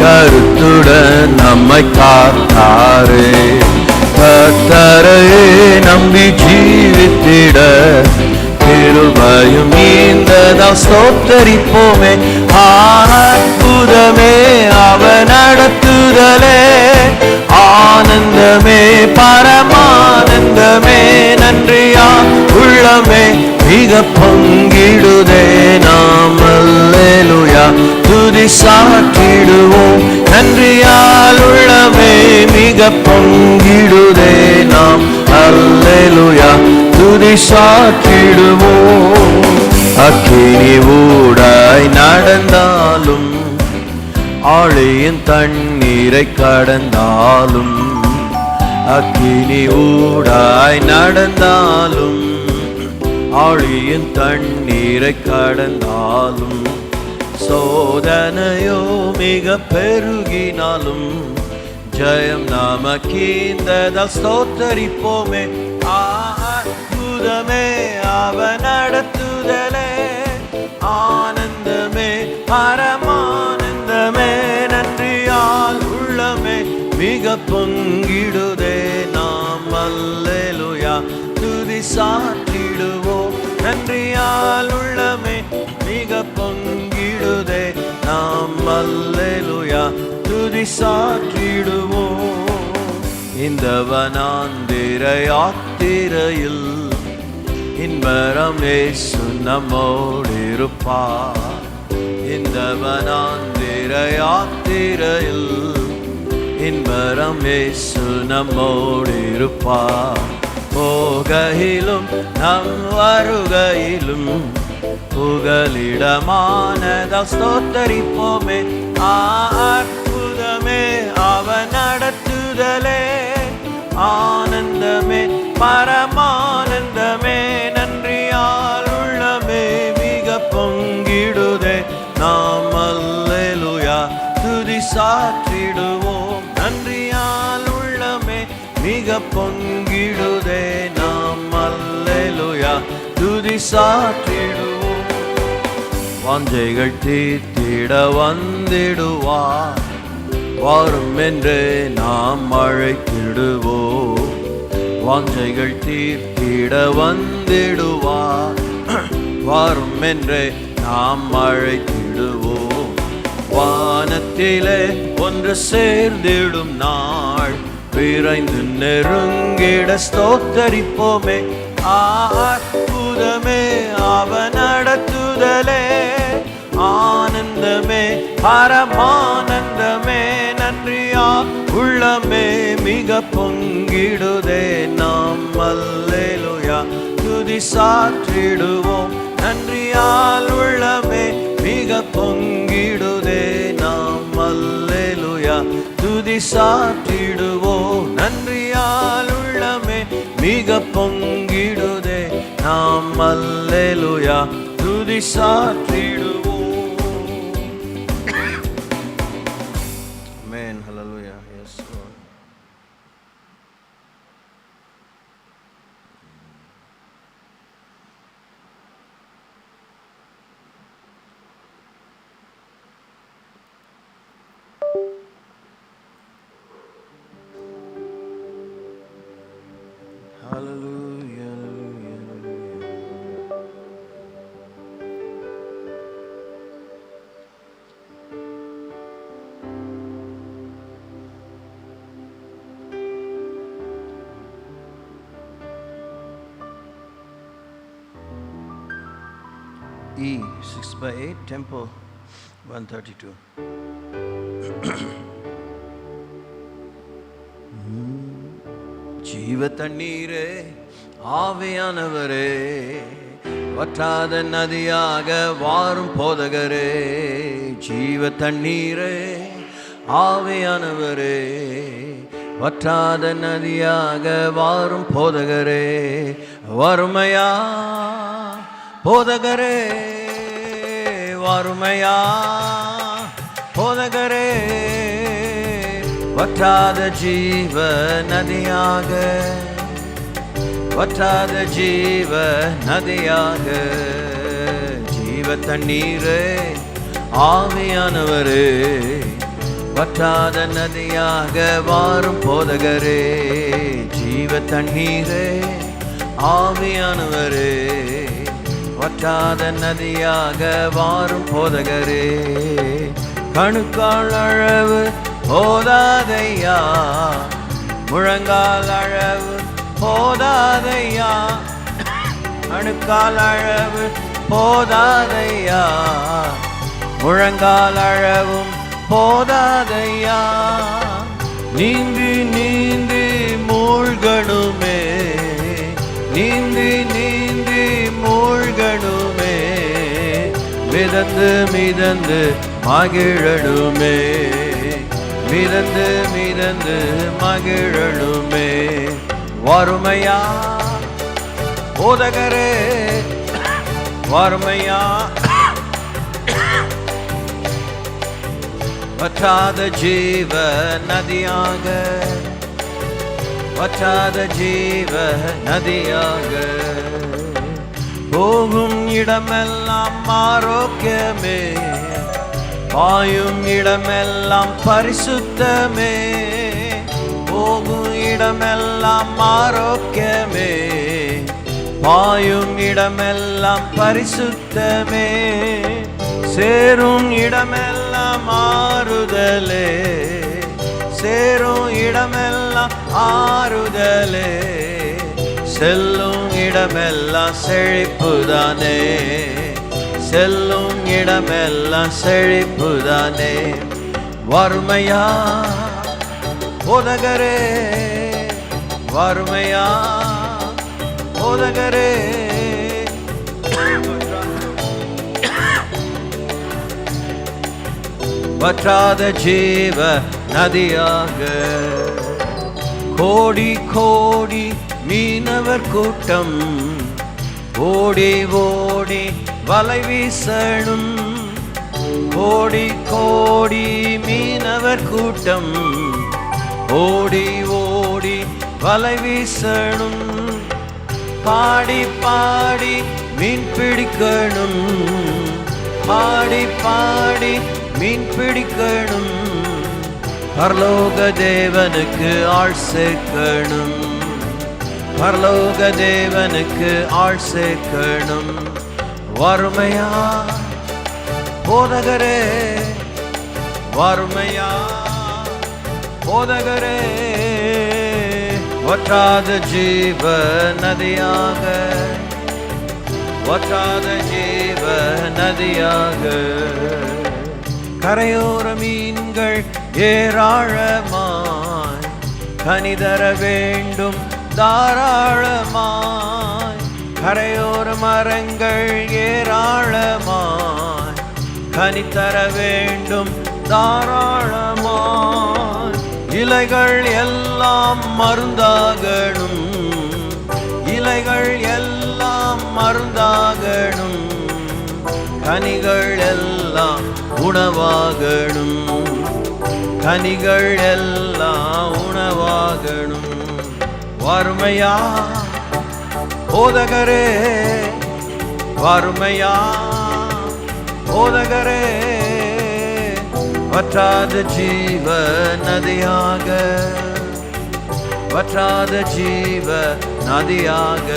கருத்துடன் நம்மை காத்தாரே. கர்த்தரையே நம்பி ஜீவித்திட கிருபையும் நீந்ததால் ஸ்தோத்தரிப்போமே. அற்புதமே அவர் நடத்துதலே, ஆனந்தமே பரமானந்தமே. நன்றியா உள்ளமே மிக பொங்கிடுதே, நாம் அல்லேலூயா துதி சாற்றிடுவோம். நன்றியால் உள்ளமே மிக பொங்கிடுதே, நாம் அல்லேலூயா துதி சாற்றிடுவோம். அக்கினி ஊடாய் நடந்தாலும், ஆழியின் தண்ணீரை கடந்தாலும், அக்கினி ஊடாய் நடந்தாலும், ஆழியின் தண்ணீரை கடந்தாலும், சோதனையோ மிக பெருகினாலும், ஜெயம் நமக்கீந்ததால் ஸ்தோத்தரிப்போமே. அற்புதமே அவர் நடத்துதலே, ஆனந்தமே பரமானந்தமே. நன்றியால் உள்ளமே மிக பொங்கிடுதே, நாம் அல்லேலூயா துதி சாற்றிடுவோம். நன்றியால் உள்ளமே மிக பொங்கிடுதே, நாம் அல்லேலூயா துதி சாற்றிடுவோம். இந்த வனாந்திர யாத்திரையில் இன்பரம் இயேசு நம்மோடிருப்பார். இந்த வனாந்திர யாத்திரையில் இன்பரம் இயேசு நம்மோடிருப்பார். போகையிலும் நம் வருகையிலும் புகலிடமானதால் ஸ்தோத்தரிப்போமே. அற்புதமே அவர் நடத்துதலே, ஆனந்தமே பரமானந்தமே. நன்றியால் உள்ளமே மிக பொங்கிடுதே, நாம் அல்லேலூயா துதி சாற்றிடுவோம். நன்றியால் உள்ளமே மிக பொங்கிடுதே, நாம் அல்லேலூயா துதி சாற்றிடுவோம். வாஞ்சைகள் தீர்த்திட வந்திடுவார், வாரும் என்றே நாம் அழைத்திடுவோம். வாஞ்சைகள் தீர்த்திட வந்திடுவார், வாரும் என்றே நாம் அழைத்திடுவோம். வானத்திலே ஒன்று சேர்ந்திடும் நாள் விரைந்து நெருங்கிட ஸ்தோத்தரிப்போமே. அற்புதமே அவர் நடத்துதலே, ஆனந்தமே பரமானந்தமே. நன்றியா உள்ளமே மிக பொங்கிடுதே, நாம் அல்லேலூயா துதி சாற்றிடுவோம். நன்றியால் உள்ளமே மிக பொங்கிடுதே, நாம் அல்லேலூயா துதி சாற்றிடுவோம். நன்றியால் உள்ளமே மிக பொங்கிடுதே, நாம் அல்லேலூயா துதி சாற்றிடுவோம். Amen. Hallelujah. Yes, Lord. Hallelujah. E 6/8 Tempo 132. ஜீவ தண்ணீரே ஆவியானவரே, வற்றாத நதியாக வாரும் போதகரே. ஜீவ தண்ணீரே ஆவியானவரே, வற்றாத நதியாக வாரும் போதகரே. வறுமையா போதகரே, வறுமையா போதகரே, வற்றாத ஜீவ நதியாக, வற்றாத ஜீவ நதியாக. ஜீவ தண்ணீரே ஆவியானவரே வற்றாத நதியாக வாரும் போதகரே ஜீவ தண்ணீரே ஆவியானவரே வற்றாத நதியாக வாரும் போதகரே கணுக்கால் அளவு போதாதையா முழங்கால் அளவு போதாதையா அணுக்கால் அளவு போதாதையா முழங்கால் அளவும் போதாதையா நீந்தி நீந்தி மூழ்கணுமே நீந்தி நீந்தி மூழ்கணுமே மிதந்து மிதந்து மகிழணுமே மிதந்து மிதந்து மகிழணுமே வறுமையா போதகரே வறுமையா வற்றாத ஜீவ நதியாக வற்றாத ஜீவ நதியாக போகும் இடமெல்லாம் ஆரோக்கியமே பாயும் இடமெல்லாம் பரிசுத்தமே போகும் இடமெல்லாம் ஆரோக்கியமே பாயும் இடமெல்லாம் பரிசுத்தமே சேரும் இடமெல்லாம் ஆறுதலே சேரும் இடமெல்லாம் ஆறுதலே செல்லும் இடமெல்லாம் செழிப்புதானே செல்லும் இடமெல்லாம் செழிப்புதானே வறுமையா போதகரே வறுமையா போதகரே வற்றாத ஜீவ நதியாக கோடி கோடி மீனவர் கூட்டம் ஓடி ஓடி வலை வீசணும் கோடி கோடி மீனவர் கூட்டம் ஓடி ஓடி வலை வீசணும் பாடி பாடி மீன் பிடிக்கணும் பாடி பாடி மீன் பிடிக்கணும் பரலோக தேவனுக்கு ஆள் சேர்க்கணும் பரலோக தேவனுக்கு ஆள் சேர்க்கணும் வறுமையா போதகரே வறுமையா போதகரே வற்றாத ஜீவ நதியாக வற்றாத ஜீவ நதியாக கரையோர மீன்கள் ஏராளமாய் கனிதர வேண்டும் தாராளமாய் கரையோர மரங்கள் ஏராளமாய் கனிதர வேண்டும் தாராளமாய் இலைகள் எல்லாம் மருந்தாகணும் இலைகள் எல்லாம் மருந்தாகணும் கனிகள் எல்லாம் உணவாகணும் கனிகள் எல்லாம் உணவாகணும் வறுமையா போதகரே வறுமையா போதகரே வற்றாத ஜீவ நதியாக வற்றாத ஜீவ நதியாக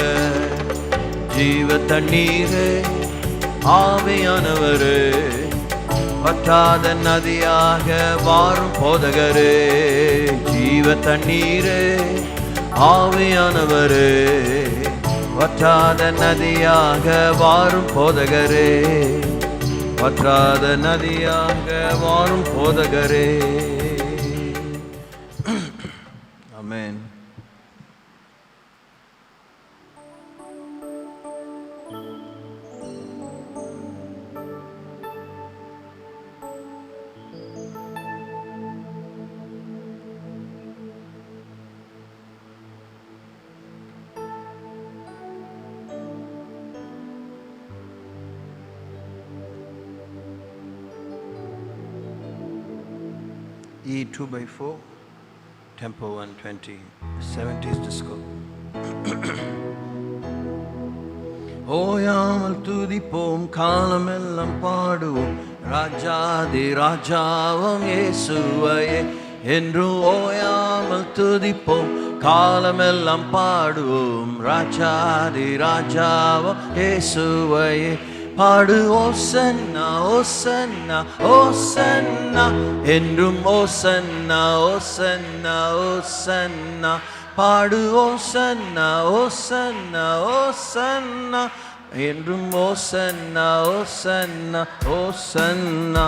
ஜீவ தண்ணீரே ஆவியானவரே வற்றாத நதியாக வாரும் போதகரே ஜீவ தண்ணீரே ஆவியானவரே வற்றாத நதியாக வாரும் போதகரே வற்றாத நதியாக வாரும் போதகரே ஆமென். E 2/4, tempo 120, 70s disco. ஓயாமல் துதிப்போம் காலமெல்லாம் பாடுவோம் ராஜாதி ராஜாவும் இயேசுவையே என்றும் ஓயாமல் துதிப்போம், காலமெல்லாம் பாடுவோம். ராஜாதி ராஜாவும் இயேசுவையே பாடு. ஓசன்னா ஓசன்னா ஓசன்னா என்றும் ஓசன்னா ஓசன்னா ஓசன்னா பாடு. ஓசன்னா ஓசன்னா ஓசன்னா என்றும் ஓசன்னா ஓசன்னா ஓசன்னா.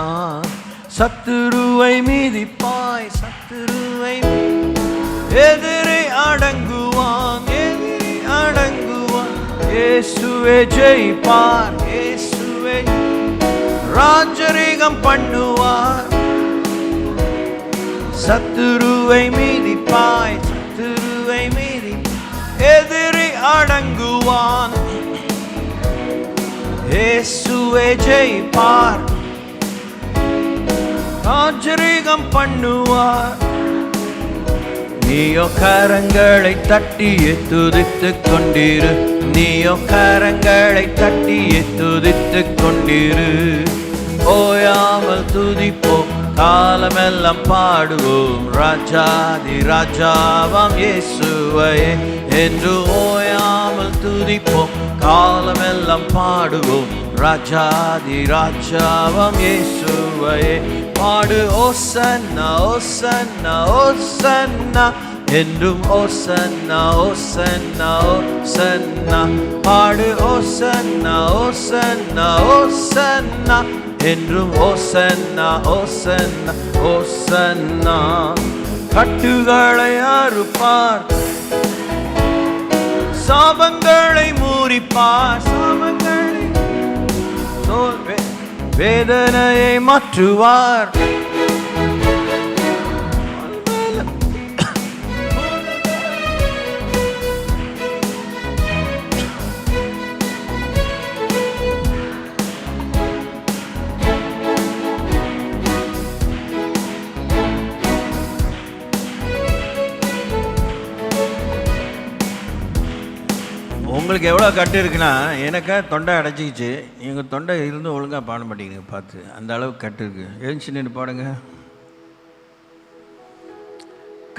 சத்துருவை மீதிப்பாய், சத்துருவை எதிரி அடங்குவான், எதிரி அடங்குவான். இயேசுவே ஜெயிப்பார், இயேசுவே ராஜரீகம் பண்ணுவார். சத்துருவை மீதிப்பாய், சத்துருவை மீதி எதிரி அடங்குவான். இயேசுவே ஜெயிப்பார், ராஜரீகம் பண்ணுவார். நீயோ கரங்களை தட்டியே துதித்துக் கொண்டிரு, நீயோ கரங்களை தட்டியே துதித்துக் கொண்டிரு. ஓயாமல் துதிப்போம், காலமெல்லாம் பாடுவோம். ராஜாதி ராஜாவாம் இயேசுவையே என்று ஓயாமல் துதிப்போம், காலமெல்லாம் பாடுவோம். ராஜாதி ராஜாவாம் இயேசுவையே பாடு. ஓசன்னா ஓசன்னா ஓசன்னா என்றும் ஓசன்னா ஓசன்னா ஓசன்னா பாடு. ஓசன்னா ஓசன்னா ஓசன்னா என்றும் ஓசன்னா ஓசன்னா ஓசன்னா. கட்டுகளை அறுப்பார், சாபங்களை மூறிப்பார், சாபங்களை வேதனையை மாற்றுவார். உங்களுக்கு எவ்வளோ கட்டு இருக்குன்னா, எனக்கு தொண்டை அடைச்சிக்கிச்சு. எங்கள் தொண்டை இருந்து ஒழுங்காக பாட மாட்டேங்குது பார்த்து, அந்த அளவுக்கு கட்டு இருக்கு. எழுந்துச்சு நின்று பாடுங்க.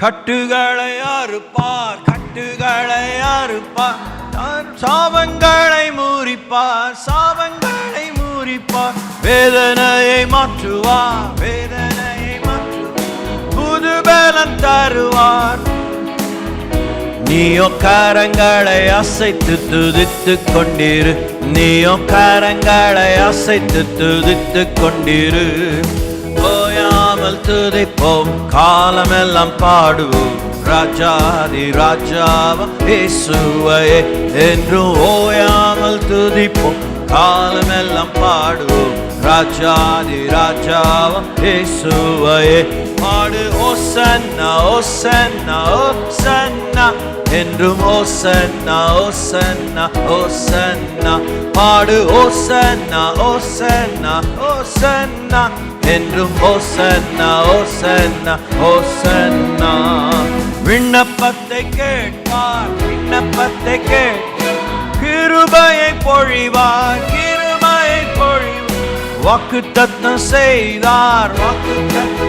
கட்டுகளை அறுப்பார், கட்டுகளை அறுப்பார், சாபங்களை மூறிப்பார், சாபங்களை மூறிப்பார். வேதனையை மாற்றுவார், வேதனையை மாற்றுவார், புது பலன் தருவார். நீயோ கரங்களை அசைத்து துதித்துக் கொண்டிரு, நீயோ கரங்களை அசைத்து துதித்துக் கொண்டிரு. ஓயாமல் துதிப்போம், காலமெல்லாம் பாடுவோம். ராஜாதி ராஜாவாம் இயேசுவையே என்று ஓயாமல் துதிப்போம், காலமெல்லாம் பாடுவோம். ராஜாதி ராஜாவாம் இயேசுவையே பாடு. ஓசன்னா ஓசன்னா ஓசன்னா என்றும் ஓசன்னா ஓசன்னா ஓசன்னா பாடு. ஓசன்னா ஓசன்னா ஓசன்னா என்றும் ஓசன்னா ஓசன்னா ஓசன்னா. விண்ணப்பத்தை கேட்பார், விண்ணப்பத்தை கேட்பார், கிருபையை பொழிவார், கிருபையை பொழிவார். வாக்குத்தத்தம் செய்தார், வாக்குத்தத்தம்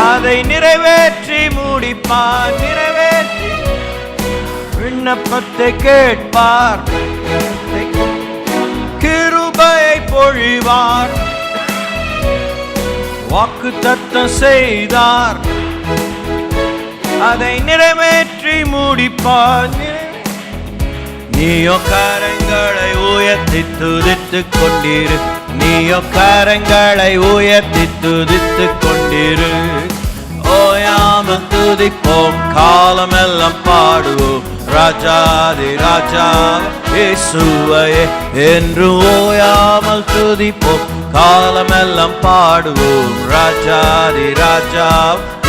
அதை நிறைவேற்றி முடிப்பார், நிறைவேற்றி. விண்ணப்பத்தை கேட்பார், கிருபையை பொழிவார். வாக்குத்தத்தம் செய்தார், அதை நிறைவேற்றி முடிப்பார். நீயோ கரங்களை உயர்த்தி துதித்துக் கொண்டிரு, நீயோ கரங்களை உயர்த்தி துதித்துக் கொண்டிரு. ஓயாமல் துதிப்போம், காலமெல்லாம் பாடுவோம். ராஜாதி ராஜா இயேசுவையே என்று ஓயாமல் துதிப்போம், காலமெல்லாம் பாடுவோம். ராஜாதி ராஜா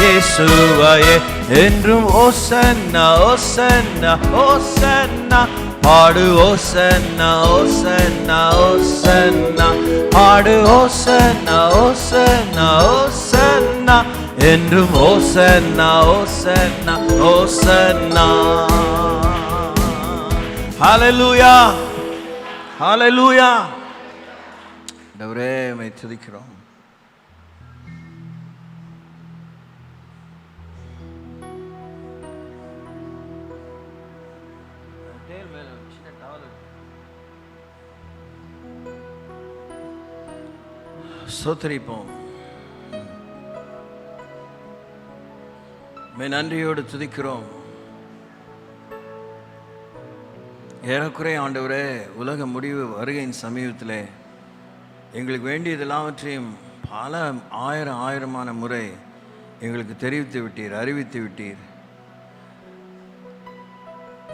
இயேசுவையே என்றும் ஓசன்னா ஓசன்னா ஓசன்னா பாடு. ஓசன்னா ஓசன்னா ஓசன்னா பாடு. ஓசன்னா ஓசன்னா ஓசன்னா என்றும் ஓசன்னா ஓசன்னா ஓசன்னா. ஹல்லேலூயா, ஹல்லேலூயா. ஆண்டவரே உம்மை துதிக்கிறோம். ஸ்தோத்திரிப்போம். நன்றியோடு துதிக்கிறோம். ஏறக்குறைய ஆண்டவரே, உலக முடிவு வருகையின் சமீபத்தில் எங்களுக்கு வேண்டியது எல்லாவற்றையும் பல ஆயிரமான முறை எங்களுக்கு தெரிவித்து விட்டீர், அறிவித்து விட்டீர்.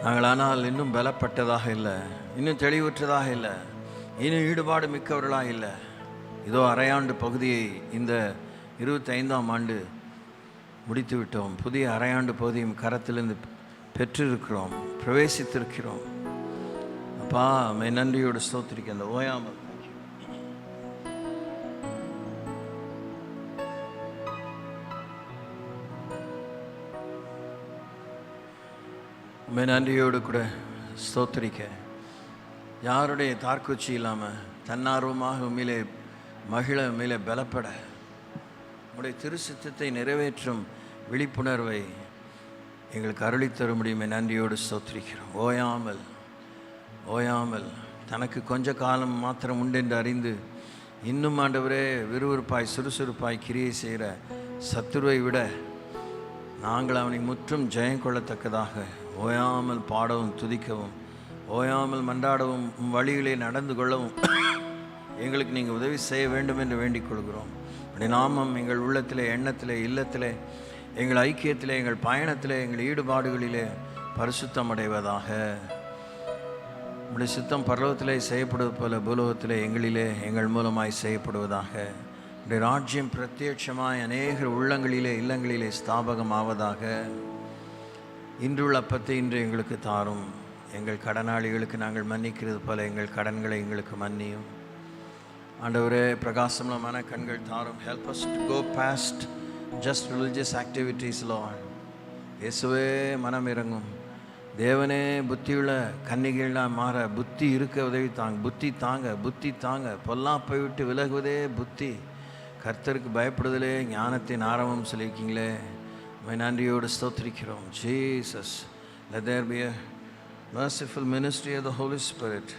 நாங்கள் ஆனால் இன்னும் பலப்பட்டதாக இல்லை, இன்னும் தெளிவுற்றதாக இல்லை, இன்னும் ஈடுபாடு மிக்கவர்களாக இல்லை. இதோ அரையாண்டு பகுதியை இந்த 25ஆம் ஆண்டு முடித்து விட்டோம். புதிய அரையாண்டு பகுதியும் கரத்திலிருந்து பெற்றிருக்கிறோம், பிரவேசித்திருக்கிறோம். அப்பா, நன்றியோடு ஸ்தோத்திரிக்க. அந்த ஓயாமல் நன்றியோடு கூட ஸ்தோத்திரிக்க, யாருடைய தார்க்குச்சி இல்லாமல் தன்னார்வமாக உண்மையிலே மகிழ, உண்மையிலே பலப்பட, உடைய திருச்சித்தத்தை நிறைவேற்றும் விழிப்புணர்வை எங்களுக்கு அருளித்தர முடியுமே. நன்றியோடு ஸ்தோத்திரிக்கிறோம். ஓயாமல் தனக்கு கொஞ்ச காலம் மாத்திரம் உண்டென்று அறிந்து இன்னும் ஆண்டவரே விறுவிறுப்பாய் சுறுசுறுப்பாய் கிரியை செய்கிற சத்துருவை விட நாங்கள் அவனை முற்றும் ஜெயம் கொள்ளத்தக்கதாக ஓயாமல் பாடவும் துதிக்கவும், ஓயாமல் மன்றாடவும், வழிகளே நடந்து கொள்ளவும் எங்களுக்கு நீங்கள் உதவி செய்ய வேண்டும் என்று வேண்டிக் கொள்கிறோம். அப்படி நாமம் எங்கள் உள்ளத்திலே, எண்ணத்திலே, இல்லத்திலே, எங்கள் ஐக்கியத்திலே, எங்கள் பயணத்திலே, எங்கள் ஈடுபாடுகளிலே பரிசுத்தம் அடைவதாக. நம்முடைய சித்தம் பரலோகத்திலே செய்யப்படுவது போல பூலோகத்திலே எங்களிலே எங்கள் மூலமாய் செய்யப்படுவதாக. நம்முடைய ராஜ்யம் பிரத்யட்சமாய் அநேகர் உள்ளங்களிலே, இல்லங்களிலே ஸ்தாபகமாவதாக. இன்றுள்ள அப்பத்தை இன்று எங்களுக்கு தாரும். எங்கள் கடனாளிகளுக்கு நாங்கள் மன்னிக்கிறது போல எங்கள் கடன்களை எங்களுக்கு மன்னியும். ஆண்டவரே, பிரகாசமான கண்கள் தாரும். Help us to go past just religious activities, Lord. இயேசுவே, மனம் இறங்கும். தேவனே, புத்தியுள்ள கன்னிகைகளாக மாற புத்தி இருக்க உதவி தாங்க. புத்தி தாங்க. பொல்லாப்பை விட்டு விலகுவதே புத்தி. கர்த்தருக்கு பயப்படுதலே ஞானத்தின் ஆரம்பம் சொல்லியிருக்கீங்களே. நன்றியோடு ஸ்தோத்திரிக்கிறோம். Jesus, let there be a merciful ministry of the Holy Spirit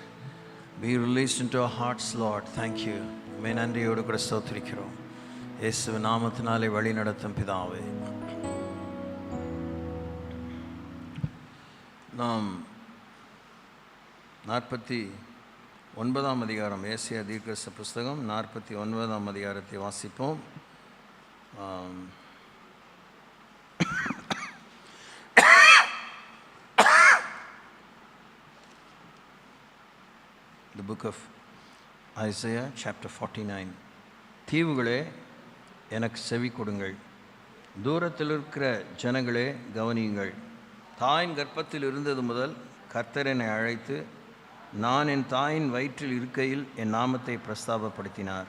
be released into our hearts, Lord. Thank you. நன்றியோடு கூட ஸ்தோத்திரிக்கிறோம். இயேசுவின் நாமத்தினாலே வழி நடத்தும் பிதாவே. நாம் 49ஆம் அதிகாரம், ஏசாயா தீர்க்கதரிசி புஸ்தகம் 49ஆம் அதிகாரத்தை வாசிப்போம். The book of Isaiah chapter 49. தீவுகளே, எனக்கு செவி கொடுங்கள், தூரத்தில் இருக்கிற ஜனங்களே கவனியுங்கள். தாயின் கர்ப்பத்தில் இருந்தது முதல் கர்த்தர் என்னை அழைத்து, நான் என் தாயின் வயிற்றில் இருக்கையில் என் நாமத்தை பிரஸ்தாபப்படுத்தினார்.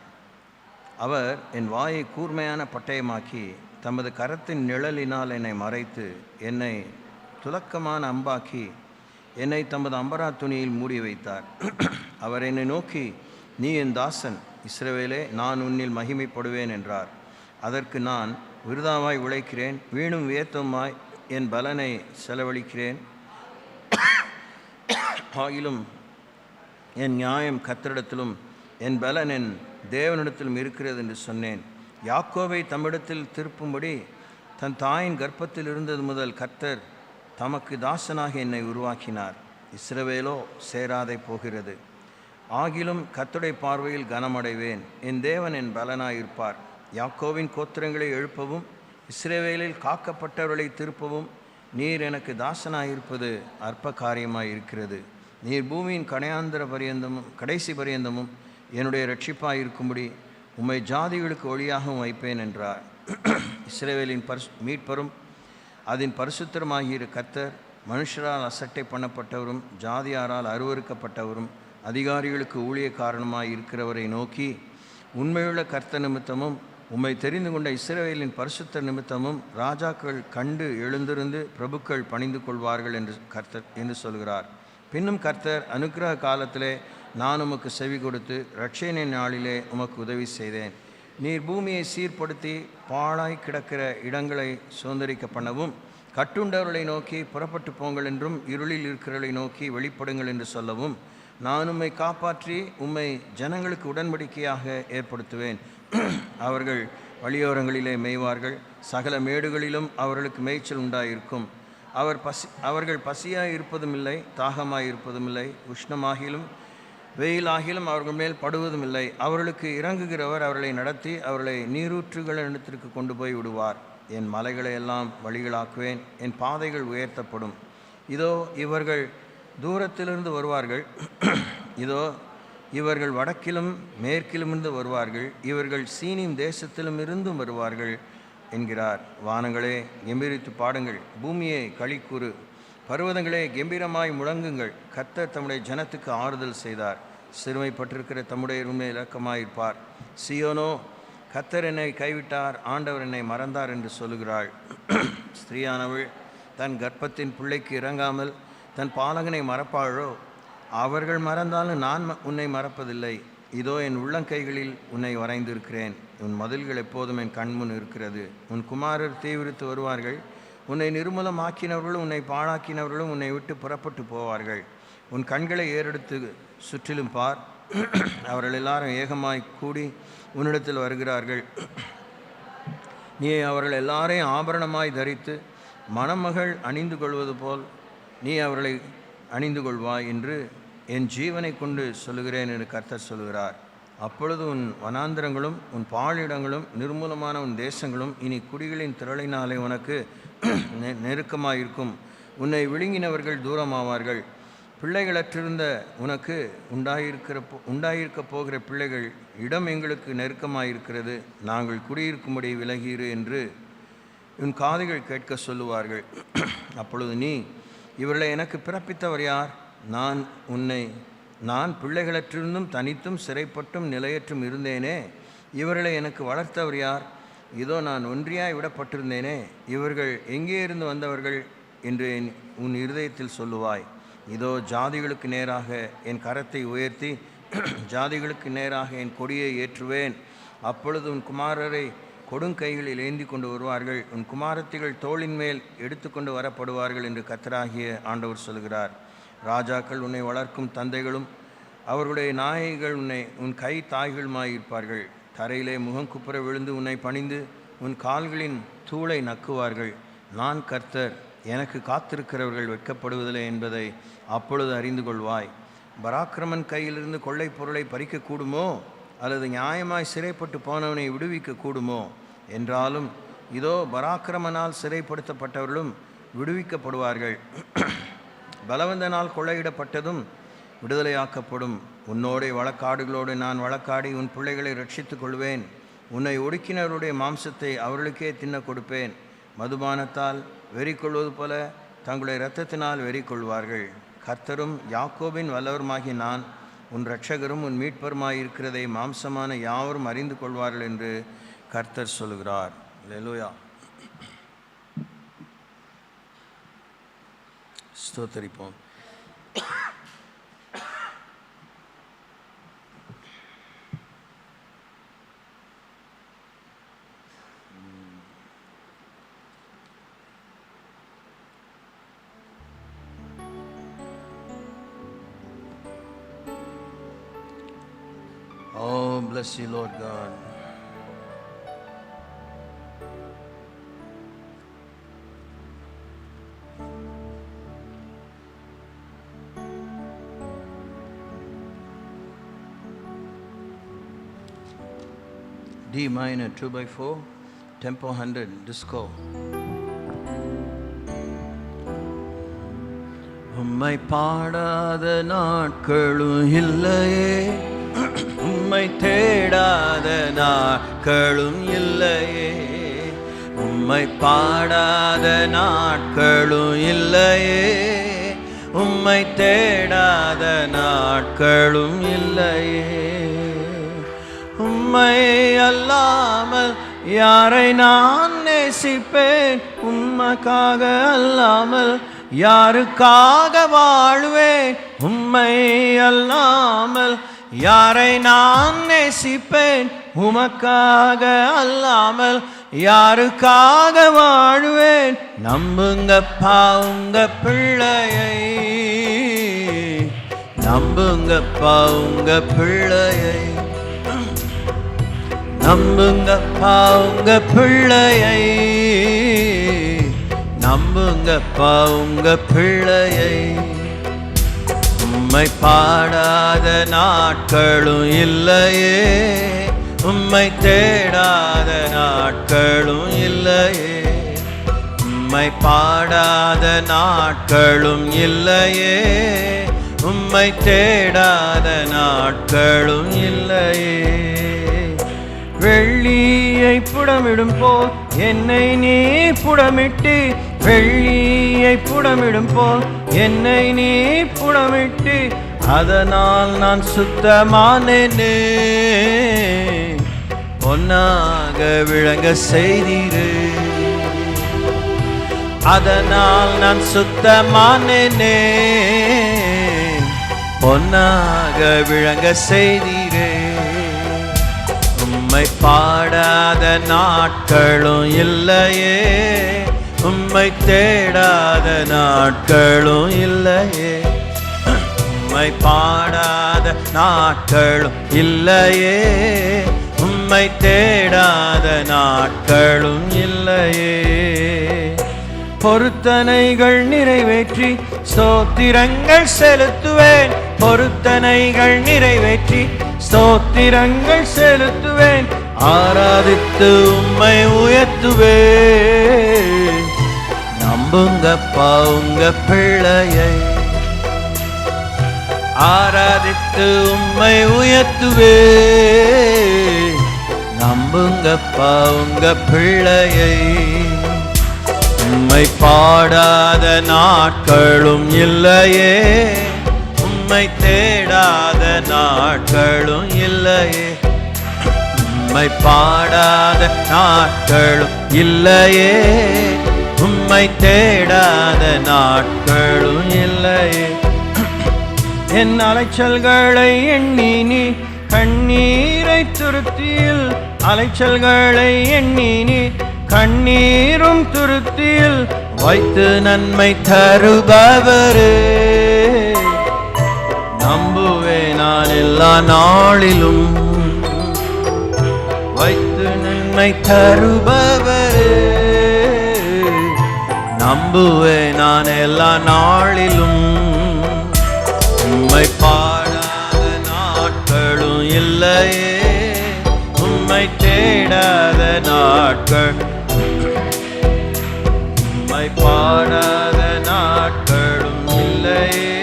அவர் என் வாயை கூர்மையான பட்டயமாக்கி தமது கரத்தின் நிழலினால் என்னை மறைத்து, என்னை துலக்கமான அம்பாக்கி என்னை தமது அம்பரா துணியில் மூடி வைத்தார். அவர் என்னை நோக்கி, நீ என் தாசன் இஸ்ரவேலே, நான் உன்னில் மகிமைப்படுவேன் என்றார். அதற்கு நான், விருதாவாய் உழைக்கிறேன், வீணும் வியத்தமாய் என் பலனை செலவழிக்கிறேன், ஆகிலும் என் நியாயம் கர்த்தரிடத்திலும் என் பலன் என் தேவனிடத்திலும் இருக்கிறது என்று சொன்னேன். யாக்கோபை தம்மிடத்தில் திருப்பும்படி தன் தாயின் கர்ப்பத்தில் இருந்தது முதல் கர்த்தர் தமக்கு தாசனாக என்னை உருவாக்கினார். இஸ்ரவேலோ சேராதே போகிறது. ஆகிலும் கர்த்தருடைய பார்வையில் கனமடைவேன். என் தேவன் என் பலனாயிருப்பார். யாக்கோவின் கோத்திரங்களை எழுப்பவும் இஸ்ரவேலில் காக்கப்பட்டவர்களை திருப்பவும் நீர் எனக்கு தாசனாயிருப்பது அற்ப காரியமாயிருக்கிறது. நீர் பூமியின் கடைசி பரியந்தமும் என்னுடைய இரட்சிப்பாயிருக்கும்படி உம்மை ஜாதிகளுக்கு ஒளியாகவும் வைப்பேன் என்றார். இஸ்ரவேலின் மீட்பரும் அதன் பரிசுத்தருமாகிய கர்த்தர் மனுஷரால் அசட்டை பண்ணப்பட்டவரும் ஜாதியாரால் அருவறுக்கப்பட்டவரும் அதிகாரிகளுக்கு ஊழியக்காரனுமாய் இருக்கிறவரை நோக்கி, உண்மையுள்ள கர்த்தர் நிமித்தமும் உம்மை தெரிந்து கொண்ட இஸ்ரவேலின் பரிசுத்த நிமித்தமும் ராஜாக்கள் கண்டு எழுந்திருந்து பிரபுக்கள் பணிந்து கொள்வார்கள் என்று சொல்கிறார். பின்னும் கர்த்தர், அனுக்கிரக காலத்திலே நான் உமக்கு செவி கொடுத்து இரட்சணிய நாளிலே உமக்கு உதவி செய்தேன். நீர் பூமியை சீர்படுத்தி பாழாய் கிடக்கிற இடங்களை சுதந்திரிக்க பண்ணவும், கட்டுண்டவர்களை நோக்கி புறப்பட்டு போங்கள் என்றும் இருளில் இருக்கிறவர்களை நோக்கி வெளிப்படுங்கள் என்று சொல்லவும், நான் உம்மை காப்பாற்றி உம்மை ஜனங்களுக்கு உடன்படிக்கையாக ஏற்படுத்துவேன். அவர்கள் வழியோரங்களிலே மேய்வார்கள், சகல மேடுகளிலும் அவர்களுக்கு மேய்ச்சல் உண்டாயிருக்கும். அவர்கள் பசியாய் இருப்பதும் இல்லை, தாகமாய் இருப்பதும் இல்லை, உஷ்ணமாகிலும் வெயிலாகிலும் அவர்கள் மேல் படுவதும் இல்லை. அவர்களுக்கு இறங்குகிறவர் அவர்களை நடத்தி அவர்களை நீரூற்றுகளிடத்திற்கு கொண்டு போய் விடுவார். என் மலைகளை எல்லாம் வழிகளாக்குவேன், என் பாதைகள் உயர்த்தப்படும். இதோ இவர்கள் தூரத்திலிருந்து வருவார்கள், இதோ இவர்கள் வடக்கிலும் மேற்கிலுமிருந்து வருவார்கள், இவர்கள் சீனிம் தேசத்திலும் இருந்தும் வருவார்கள் என்கிறார். வானங்களே கெம்பீரித்து பாடுங்கள், பூமியே களிக்கூறு, பர்வதங்களே கெம்பீரமாய் முழங்குங்கள். கர்த்தர் தம்முடைய ஜனத்துக்கு ஆறுதல் செய்தார், சிறுமைப்பட்டிருக்கிற தம்முடைய உண்மை இலக்கமாயிருப்பார். சியோனோ, கர்த்தர் என்னை கைவிட்டார், ஆண்டவர் என்னை மறந்தார் என்று சொல்லுகிறாள். ஸ்திரீயானவள் தன் கர்ப்பத்தின் பிள்ளைக்கு இறங்காமல் தன் பாலகனை மறப்பாளோ? அவர்கள் மறந்தாலும் நான் உன்னை மறப்பதில்லை. இதோ என் உள்ளங்கைகளில் உன்னை வரைந்திருக்கிறேன். உன் மதில்கள் எப்போதும் என் கண்முன் இருக்கிறது. உன் குமாரர் தீவிரித்து வருவார்கள். உன்னை நிர்மூலமாக்கினவர்களும் உன்னை பாழாக்கினவர்களும் உன்னை விட்டு புறப்பட்டு போவார்கள். உன் கண்களை ஏறெடுத்து சுற்றிலும் பார், அவர்கள் எல்லாரும் ஏகமாய் கூடி உன்னிடத்தில் வருகிறார்கள். நீ அவர்கள் எல்லாரையும் ஆபரணமாய் தரித்து மணமகள் அணிந்து கொள்வது போல் நீ அவர்களை அணிந்து கொள்வாய் என்று என் ஜீவனை கொண்டு சொல்லுகிறேன் என்று கர்த்தர் சொல்கிறார். அப்பொழுது உன் வனாந்திரங்களும் உன் பாழிடங்களும் நிர்மூலமான உன் தேசங்களும் இனி குடிகளின் திரளினாலே உனக்கு நெருக்கமாயிருக்கும். உன்னை விழுங்கினவர்கள் தூரமாவார்கள். பிள்ளைகளற்றிருந்த உனக்கு உண்டாயிருக்க போகிற பிள்ளைகள், இடம் எங்களுக்கு நெருக்கமாயிருக்கிறது, நாங்கள் குடியிருக்கும்படி விலகியிரு என்று உன் காதுகள் கேட்க சொல்லுவார்கள். அப்பொழுது நீ, இவர்களை எனக்கு பிறப்பித்தவர் யார்? நான் பிள்ளைகளற்றிருந்தும் தனித்தும் சிறைப்பட்டும் நிலையற்றும் இருந்தேனே, இவர்களை எனக்கு வளர்த்தவர் யார்? இதோ நான் ஒன்றியாய் விடப்பட்டிருந்தேனே, இவர்கள் எங்கே இருந்து வந்தவர்கள் என்று உன் இருதயத்தில் சொல்லுவாய். இதோ ஜாதிகளுக்கு நேராக என் கரத்தை உயர்த்தி ஜாதிகளுக்கு நேராக என் கொடியை ஏற்றுவேன். அப்பொழுது உன் குமாரரை கொடுங்கைகளில் ஏந்தி கொண்டு வருவார்கள், உன் குமாரத்திகள் தோளின் மேல் எடுத்துக்கொண்டு வரப்படுவார்கள் என்று கர்த்தராகிய ஆண்டவர் சொல்கிறார். ராஜாக்கள் உன்னை வளர்க்கும் தந்தைகளும் அவர்களுடைய நாயகிகள் உன் கை தாய்களுமாயிருப்பார்கள். தரையிலே முகங்குப்புற விழுந்து உன்னை பணிந்து உன் கால்களின் தூளை நக்குவார்கள். நான் கர்த்தர், எனக்கு காத்திருக்கிறவர்கள் வெட்கப்படுவதில்லை என்பதை அப்பொழுது அறிந்து கொள்வாய். பராக்கிரமன் கையிலிருந்து கொள்ளை பொருளை பறிக்கக்கூடுமோ? அல்லது நியாயமாய் சிறைப்பட்டு போனவனை விடுவிக்க கூடுமோ? என்றாலும் இதோ பராக்கிரமனால் சிறைப்படுத்தப்பட்டவர்களும் விடுவிக்கப்படுவார்கள். பலவந்தனால் கொள்ளையிடப்பட்டதும் விடுதலையாக்கப்படும். உன்னோடைய வழக்காடுகளோடு நான் வழக்காடி உன் பிள்ளைகளை ரட்சித்துக் கொள்வேன். உன்னை ஒடுக்கினவருடைய மாம்சத்தை அவர்களுக்கே தின்ன கொடுப்பேன். மதுபானத்தால் வெறி கொள்வது போல தங்களுடைய இரத்தத்தினால் வெறி கொள்வார்கள். கர்த்தரும் யாக்கோபின் வல்லவருமாகி நான் உன் இரட்சகரும் உன் மீட்பருமாயிருக்கிறதை மாம்சமான யாவரும் அறிந்து கொள்வார்கள் என்று கர்த்தர் சொல்கிறார். அல்லேலூயா. ஸ்தோத்தரிப்போம். Oh, bless you, Lord God. D minor 2/4, tempo 100, disco. உம்மை பாடாத நாட்களும் இல்லையே, உம்மை தேடாத நாட்களும் இல்லையே, உம்மை பாடாத நாட்களும் இல்லையே, உம்மை தேடாத நாட்களும் இல்லையே. உம்மை அல்லாமல் யாரை நான் நேசிப்பேன்? உமக்காக அல்லாமல் யாருக்காக வாழ்வேன்? உம்மை அல்லாமல் யாரை நான் நேசிப்பேன்? உமக்காக அல்லாமல் யாருக்காக வாழ்வேன்? நம்புங்கப்பா உங்க பிள்ளையை, நம்புங்கப்பா உங்க பிள்ளையை, நம்புங்கப்பா உங்க பிள்ளையை, நம்புங்கப்பா உங்க பிள்ளையை. உம்மை பாடாத நாட்களும் இல்லையே, உம்மை தேடாத நாட்களும் இல்லையே. உம்மை பாடாத நாட்களும் இல்லையே, உம்மை தேடாத நாட்களும் இல்லையே. வெள்ளியை புடமிடும் போல் என்னை நீ புடமிட்டு, வெள்ளியை புடமிடும் போல் என்னை நீ புடமிட்டு, அதனால் நான் சுத்தமானேனே. பொன்னாக விளங்க செய்தீரே, அதனால் நான் சுத்தமானேனே. பொன்னாக விளங்க செய்தீரே. உம்மை பாடாத நாட்களும் இல்லையே, உம்மை தேடாத நாட்களும் இல்லையே. உம்மை பாடாத நாட்களும் இல்லையே, உம்மை தேடாத நாட்களும் இல்லையே. பொருத்தனைகள் நிறைவேற்றி ஸ்தோத்திரங்கள் செலுத்துவேன், பொருத்தனைகள் நிறைவேற்றி ஸ்தோத்திரங்கள் செலுத்துவேன். ஆராதித்து உம்மை உயர்த்துவேன். நம்புங்கப்பா உங்க பிள்ளையை, ஆராதித்து உம்மை உயர்த்துவேன். நம்புங்கப்பா உங்க பிள்ளையை. உம்மை பாடாத நாட்களும் இல்லையே, உம்மை தேடாத நாட்களும் இல்லையே. உம்மை பாடாத நாட்களும் இல்லையே, உம்மை தேடாத நாட்களும் இல்லையே. என் அலைச்சல்களை எண்ணி நீ கண்ணீரை துருத்தியில், அலைச்சல்களை எண்ணி நீ கண்ணீரும் துருத்தியில் வைத்து நன்மை தருபவரே. நம்புவேன் நான் எல்லா நாளிலும், வைத்து நன்மை தருபவரே. நம்புவேன் நான் எல்லா நாளிலும். உம்மை பாடாத நாட்களும் இல்லையே, உம்மை தேடாத நாட்கள், உம்மை பாடாத நாட்களும் இல்லையே,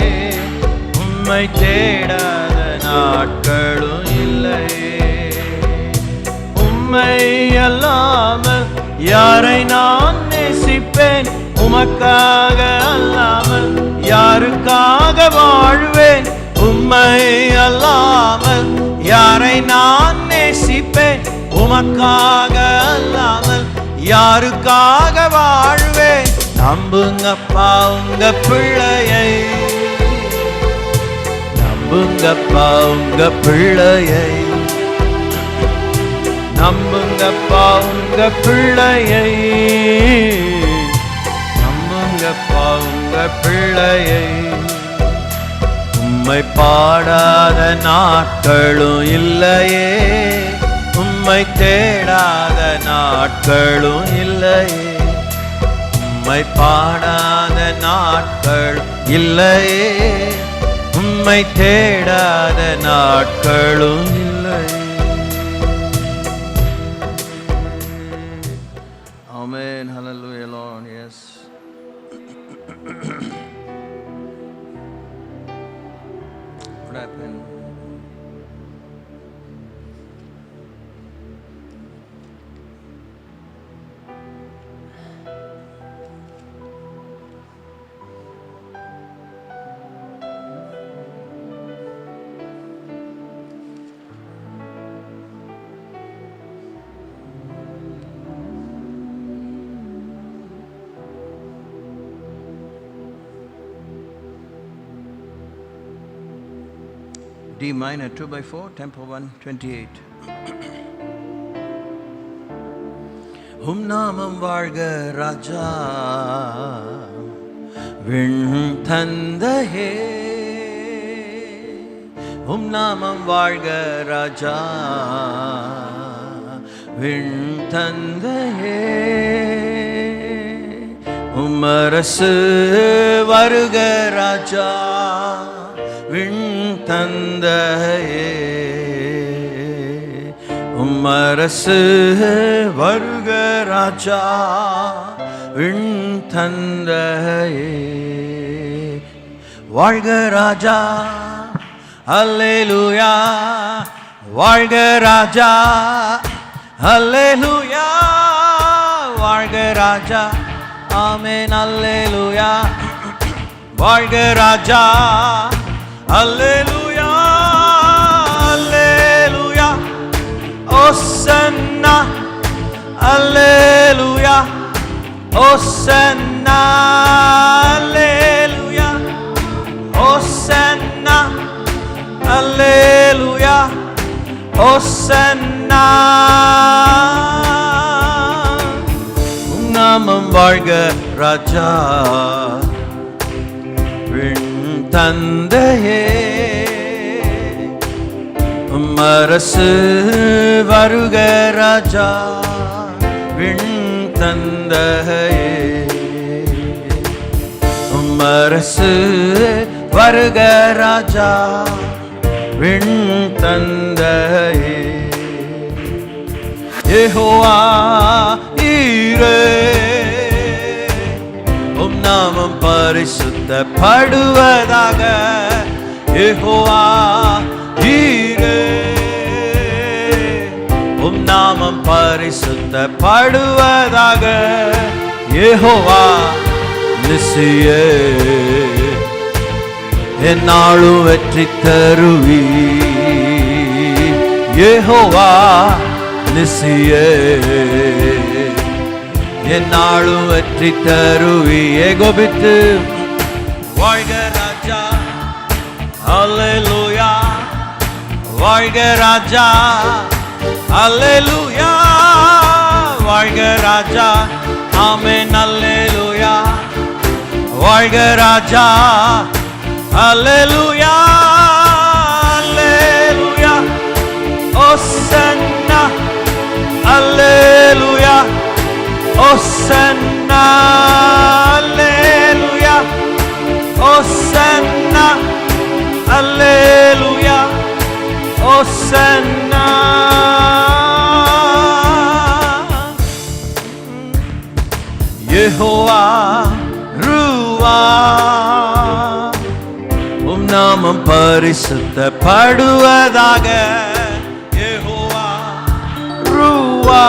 உம்மை தேடாத நாட்களும் இல்லையே. உம்மை அல்லாமல் யாரை நான் நேசிப்பேன், உமக்காக அல்லாமல் யாருக்காக வாழ்வேன். உம்மை அல்லாமல் யாரை நான் நேசிப்பேன், உமக்காக அல்லாமல் யாருக்காக வாழ்வேன். நம்புங்கப்பா உங்க பிள்ளையை, நம்புங்கப்பா உங்க பிள்ளையை. நம்புங்கப்பா உங்க பிள்ளையை, நம்புங்கப்பா உங்க பிள்ளையை. உம்மை பாடாத நாட்களும் இல்லையே, உம்மை தேடாத நாட்களும் இல்லையே. உம்மை பாடாத நாட்களும் இல்லையே, உம்மை தேடாத நாட்களும் இல்லையே. Amen. Hallelujah, Lord. Yes. What happened? D minor 2/4, tempo 128. நாமம் வாழ்க ராஜா விண் தந்தையே, நாமம் வாழ்க ராஜா விண் தந்தையே உம்மரசு வருக ராஜா விண் தந்தையே உம்மரசு வருக ராஜா விண் தந்தையே வாழ்க ராஜா அல்லேலூயா வாழ்க ராஜா அல்லேலூயா வாழ்க ராஜா ஆமென் அல்லேலூயா வாழ்க ராஜா அல்லேலூயா அல்லேலூயா ஓசன்னா அல்லேலூயா ஓசன்னா அல்லேலூயா ஓசன்னா அல்லேலூயா ஓசன்னா உம் நாமம் வாழ்க ராஜா விண் தந்தையே உம் அரசு வருக ராஜா விண் தந்தையே உம் அரசு வருக ராஜா விண் தந்தையே யெகோவா ஈரே உம் நாமம் பரிசுத்தப்படுவதாக யெகோவா ஈரே உம் நாமம் பரிசுத்தப்படுவதாக யெகோவா நிசியே என்னாலும் வெற்றி தருவி யெகோவா நிசியே என்னாலும் வெற்றி தருவி ஏகோபித்து வாழ்க ராஜா அல்லேலூயா வாழ்க ராஜா அல்லேலூயா வாழ்க ராஜா ஆமென் அல்லேலூயா வாழ்க ராஜா அல்லேலூயா அல்லேலூயா ஓசன்னா அல்லேலூயா ஓசன்னா அல்லேலூயா ஓசன்னா அல்லேலூயா ஓசன்னா யெகோவா ரூவா உம் நாமம் பரிசுத்தப்படுவதாக யெகோவா ரூவா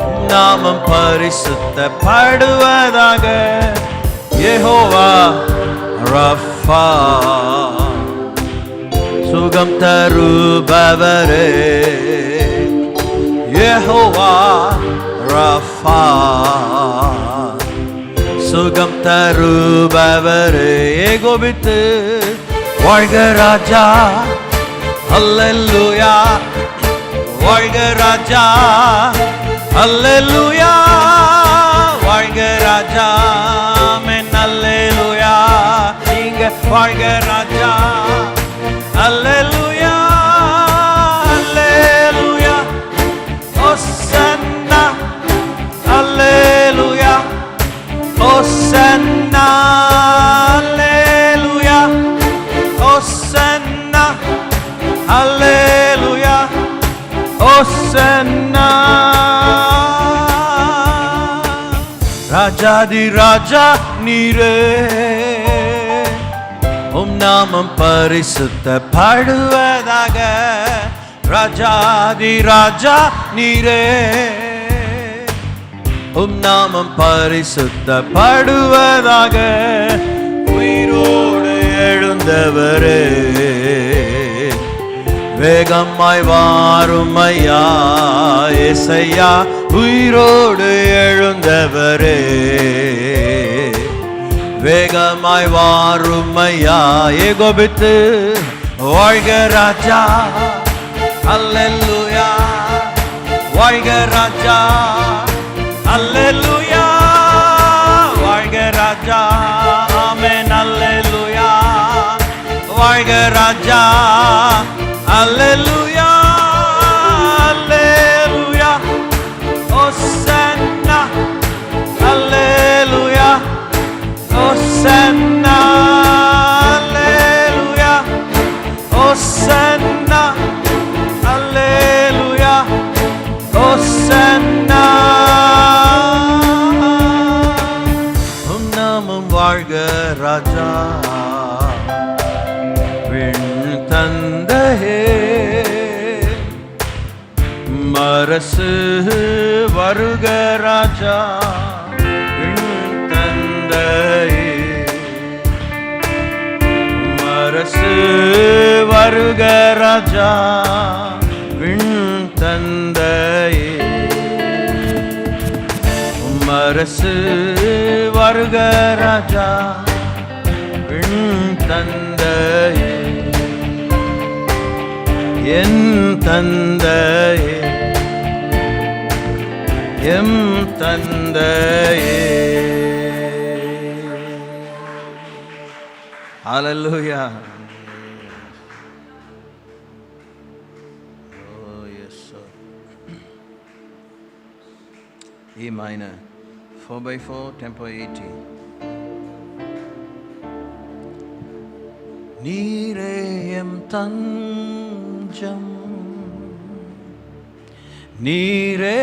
உம் நாமம் பரிசுத்தப்படுவதாக யெகோவா ரஃபா சுகம் தருபவரே யெகோவா ரஃபா சுகம் தருபவரே ஏகோபித்து வாழ்க ராஜா அல்லேலூயா வாழ்க ராஜா அல்லேலூயா வாழ்க ராஜா ஆமென் அல்லேலூயா நீங்க வாழ்க ராஜா அல்லேலூயா அல்லேலூயா ஓசன்னா அல்லேலூயா ஓசன்னா அல்லேலூயா ஓசன்னா அல்லேலூயா ஓசன்னா ராஜாதி ராஜா நீரே உம் நாமம் பரிசுத்தப்படுவதாக ராஜாதி ராஜா நீரே உம் நாமம் பரிசுத்தப்படுவதாக உயிரோடு எழுந்தவரே வேகமாய் வாரும் ஐயா ஏசையா உயிரோடு எழுந்தவரே வேகமாய் வாரும் ஐயா ஏகோபித்து வாழ்க ராஜா அல்லேலூயா வாழ்க ராஜா அல்லேலூயா வாழ்க ராஜா ஆமென் அல்லேலூயா வாழ்க ராஜா அல்லேலூயா தந்தையே மரசு வருக ராஜா தந்தையே மரசு வருக ராஜா தந்தையே மரசு வருக ராஜா தந்தையே என் தந்தையே எம் தந்தையே. ஹல்லேலூயா. Oh yes sir. E minor 4/4 tempo 80. நீரே எம் தஞ்சம் நீரே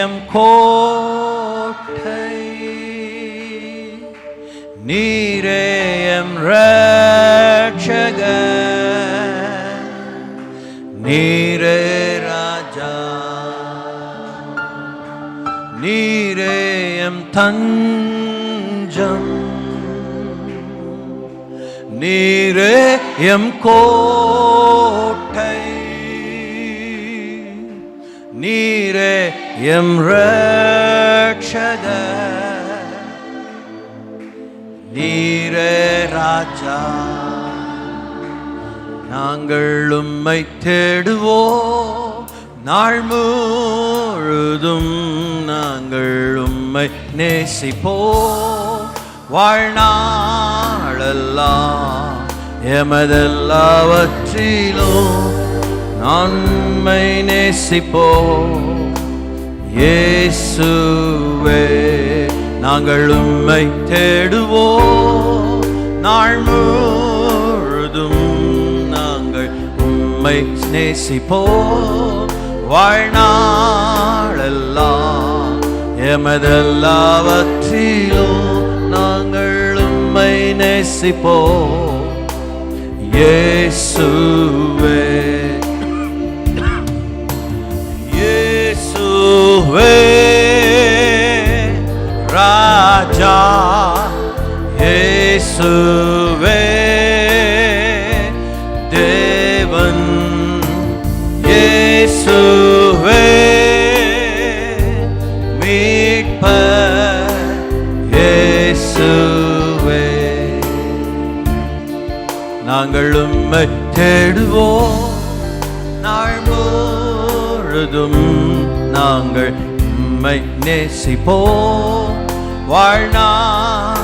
எம் கோட்டை நீரே எம் ரட்சகர் நீரே ராஜா நீரே எம் தஞ்சம் நீரே எம் கோட்டை நீரே எம் ரட்சகர் நீரே ராஜா. நாங்கள் உம்மை தேடுவோம் நாள் முழுதும் நாங்கள் உம்மை நேசிப்போம் வாழ்நாளெல்லாம் எமதெல்லாவற்றிலும் நன்மை நேசிப்போம் இயேசுவே. நாங்கள் உம்மை தேடுவோம் நாள் முழுதும் நாங்கள் உம்மை நேசிப்போம் வாழ்நாளெல்லாம் எமதெல்லாவற்றிலும் நாங்கள் உம்மை நேசிப்போம் இயேசுவே. இயேசுவே ராஜா இயேசுவே தேவன் இயேசுவே மீட்பர் இயேசுவே. நாங்கள் உம்மை தேடுவோம் நாள் முழுதும் நாங்கள் உம்மை நேசிப்போம் வாழ்நாளெல்லாம்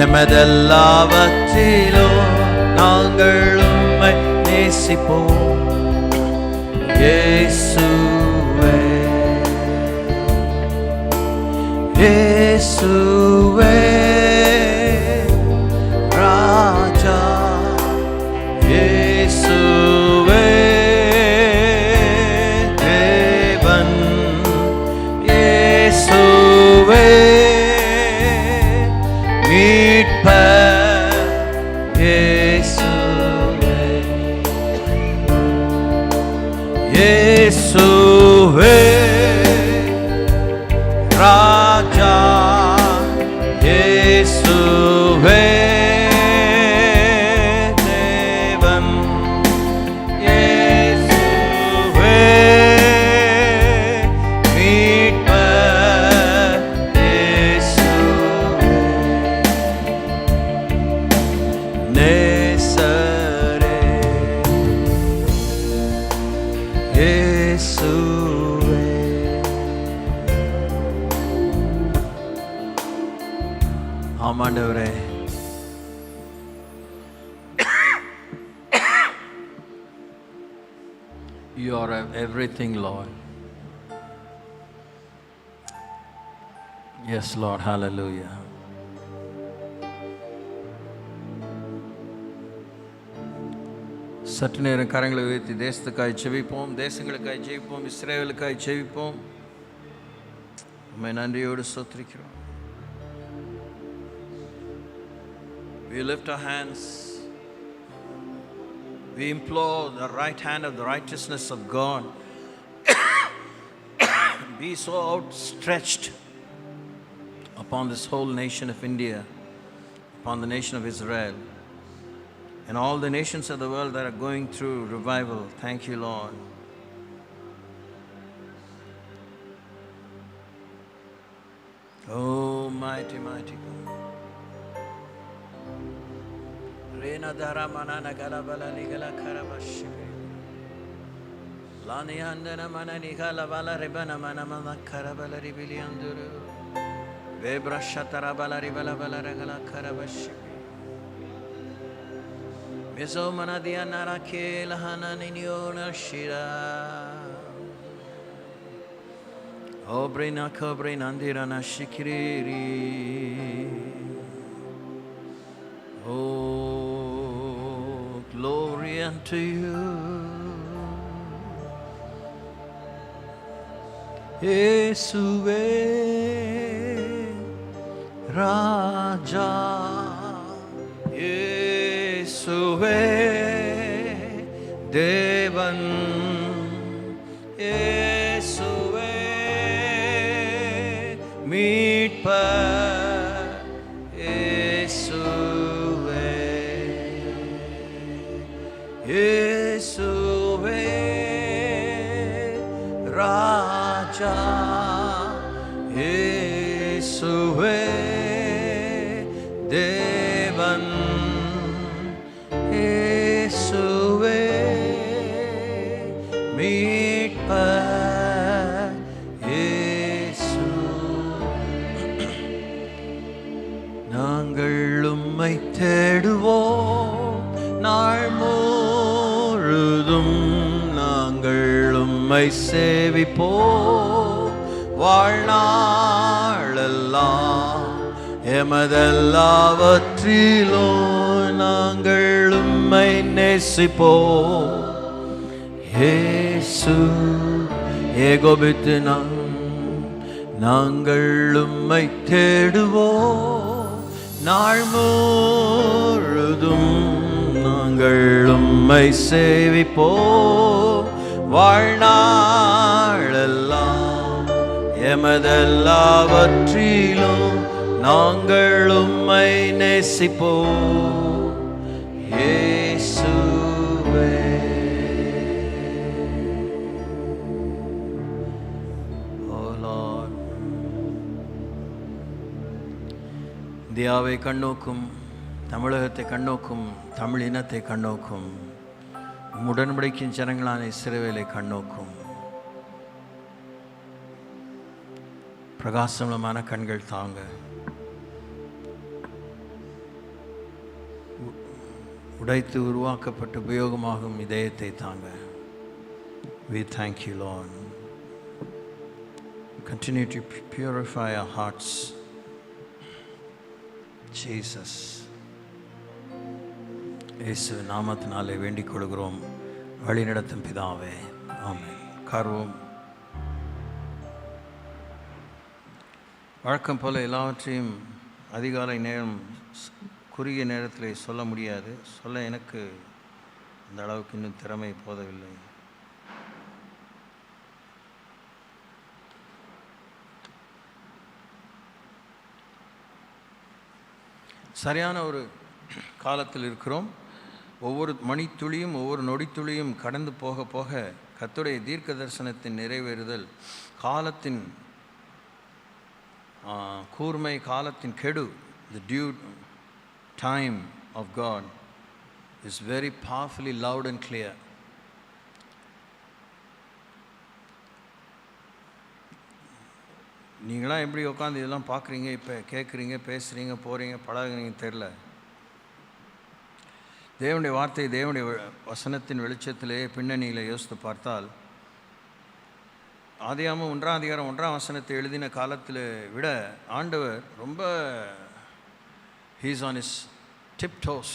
எமதெல்லாவற்றிலும் நாங்கள் உம்மை நேசிப்போம் இயேசுவே. இயேசுவே ராஜா இயேசுவே தேவன் இயேசுவே மீட்பர் இயேசுவே. இயேசுவே ராஜா இயேசுவே தேவன் இயேசுவே மீட்பர் இயேசுவே. நேசரே இயேசுவே. ஆமாண்டவரே You are everything, Lord. Yes, Lord. Hallelujah. சற்று நேரம் கரங்களை உயர்த்தி தேசத்துக்காய் செவிப்போம், தேசங்களுக்காய் ஜெயிப்போம், இஸ்ரவேலுக்காய் செவிப்போம். உம்மை நன்றியோடு ஸ்தோத்திரிக்கிறோம். We lift our hands We implore the right hand of the righteousness of God be so outstretched upon this whole nation of India, upon the nation of Israel, and all the nations of the world that are going through revival. Thank you, Lord. Oh, mighty, mighty God. Rena dara manana galabala ligala karabashibi. Lani andana manani galabala ribana manamana karabala ribilianduru. Bebra shatarabala ribala bala regala karabashibi. Mizo manadia narake lahana ninyona shira. Obrina kobre nandira na shikiri. Oh, glory unto you, Yeshuve Raja, Yeshuve Devan, Yeshuve Meetpa, Yeshuve, Yeshuve Raja, Yeshuve Devan, Yeshuve Meetpa, Yesu. நாங்கள் உம்மை தேடுவோம் நாள் முழுதும், நாங்கள் உம்மை சேவிப்போம் வாழ்நாளெல்லாம், எமதெல்லாவற்றிலும் நாங்கள் உம்மை நேசிப்போம். இயேசு ஏகோபித்து நாங்கள் உம்மை தேடுவோம் நாள் முழுதும், நாங்கள் உம்மை சேவிப்போம் வாழ்நாளெல்லாம், எமதெல்லாவற்றிலும் நாங்கள் உம்மை நேசிப்போம். இயேசுவே. இந்தியாவை கண்ணோக்கும், தமிழகத்தை கண்ணோக்கும், தமிழ் இனத்தை கண்ணோக்கும், உடன்படிக்கையின் ஜனங்களான இஸ்ரவேலை கண்ணோக்கும். பிரகாசமான கண்கள் தாங்க, உடைத்து உருவாக்கப்பட்டு உபயோகமாகும் இதயத்தை தாங்க. We thank you, Lord. Continue to purify our hearts. Jesus. இயேசு நாமத்தினாலே வேண்டிக் கொள்கிறோம், வழி நடத்தும் பிதாவே, ஆமென். கார்வோம். வழக்கம் போல எல்லாவற்றையும் அதிகாலை நேரம் குறுகிய நேரத்தில் சொல்ல முடியாது. சொல்ல எனக்கு அந்த அளவுக்கு இன்னும் திறமை போதவில்லை. சரியான ஒரு காலத்தில் இருக்கிறோம். ஒவ்வொரு மணித்துளியும் ஒவ்வொரு நொடித்துளியும் கடந்து போக போக கர்த்தருடைய தீர்க்க தரிசனத்தின் நிறைவேறுதல், காலத்தின் கூர்மை, காலத்தின் கெடு, the due time of God is very powerfully loud and clear. நீங்களாம் எப்படி உட்காந்து இதெல்லாம் பார்க்குறீங்க, இப்போ கேட்குறீங்க, பேசுகிறீங்க, போகிறீங்க, பழகுறீங்க தெரில. தேவனுடைய வார்த்தை, தேவனுடைய வசனத்தின் வெளிச்சத்திலே பின்னணியில் யோசித்து பார்த்தால், ஆதியாகமம் 1ஆம் அதிகாரம் 1ஆம் வசனத்தை எழுதின காலத்தில் விட ஆண்டவர் ரொம்ப ஹீஸ் ஆன் இஸ் டிப்டோஸ்,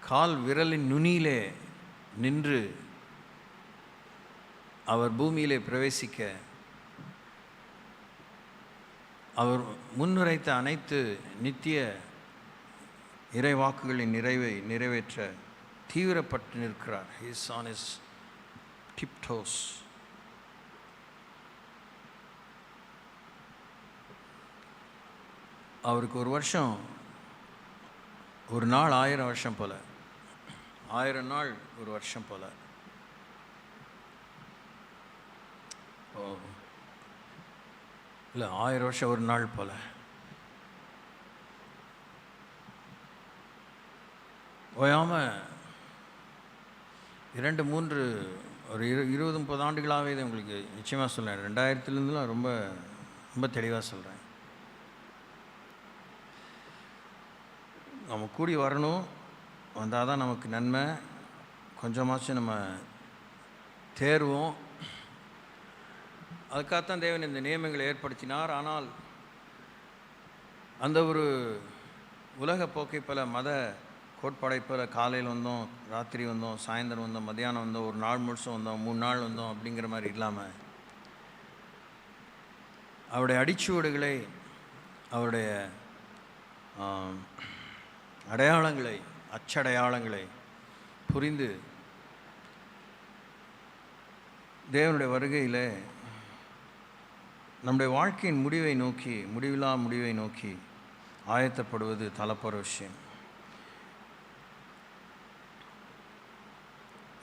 கால் விரலின் நுனியிலே நின்று அவர் பூமியிலே பிரவேசிக்க அவர் முன்னுரைத்த அனைத்து நித்திய இறை வாக்குகளின் நிறைவை நிறைவேற்ற தீவிரப்பட்டு நிற்கிறார். He is on his tiptoes. அவருக்கு ஒரு வருஷம் ஒரு நாள் 1000 வருஷம் போல, 1000 நாள் ஒரு வருஷம் போல. இல்லை 1000 வருஷம் ஒரு நாள் போல. ஓயாமல் 2-3 ஒரு 20-30 ஆண்டுகளாகவே இது உங்களுக்கு நிச்சயமாக சொல்கிறேன். 2000லேருந்துலாம் ரொம்ப ரொம்ப தெளிவாக சொல்கிறேன். நம்ம கூடி வரணும், வந்தால் தான் நமக்கு நன்மை. கொஞ்சமாச்சும் நம்ம தேர்வோம். அதுக்காகத்தான் தேவன் இந்த நியமங்களை ஏற்படுத்தினார். ஆனால் அந்த ஒரு உலக போக்கை போல, மத கோட்பாடை போல, காலையில் வந்தோம், ராத்திரி வந்தோம், சாயந்தரம் வந்தோம், மத்தியானம் வந்தோம், ஒரு நாள் முழுசும் வந்தோம், 3 நாள் வந்தோம் அப்படிங்கிற மாதிரி இல்லாமல் அவருடைய அடிச்சுவடுகளை, அவருடைய அடையாளங்களை, அச்சடையாளங்களை புரிந்து தேவனுடைய வருகையில் நம்முடைய வாழ்க்கையின் முடிவை நோக்கி, முடிவில்லா முடிவை நோக்கி ஆயத்தப்படுவது தலைப்போகிற விஷயம்.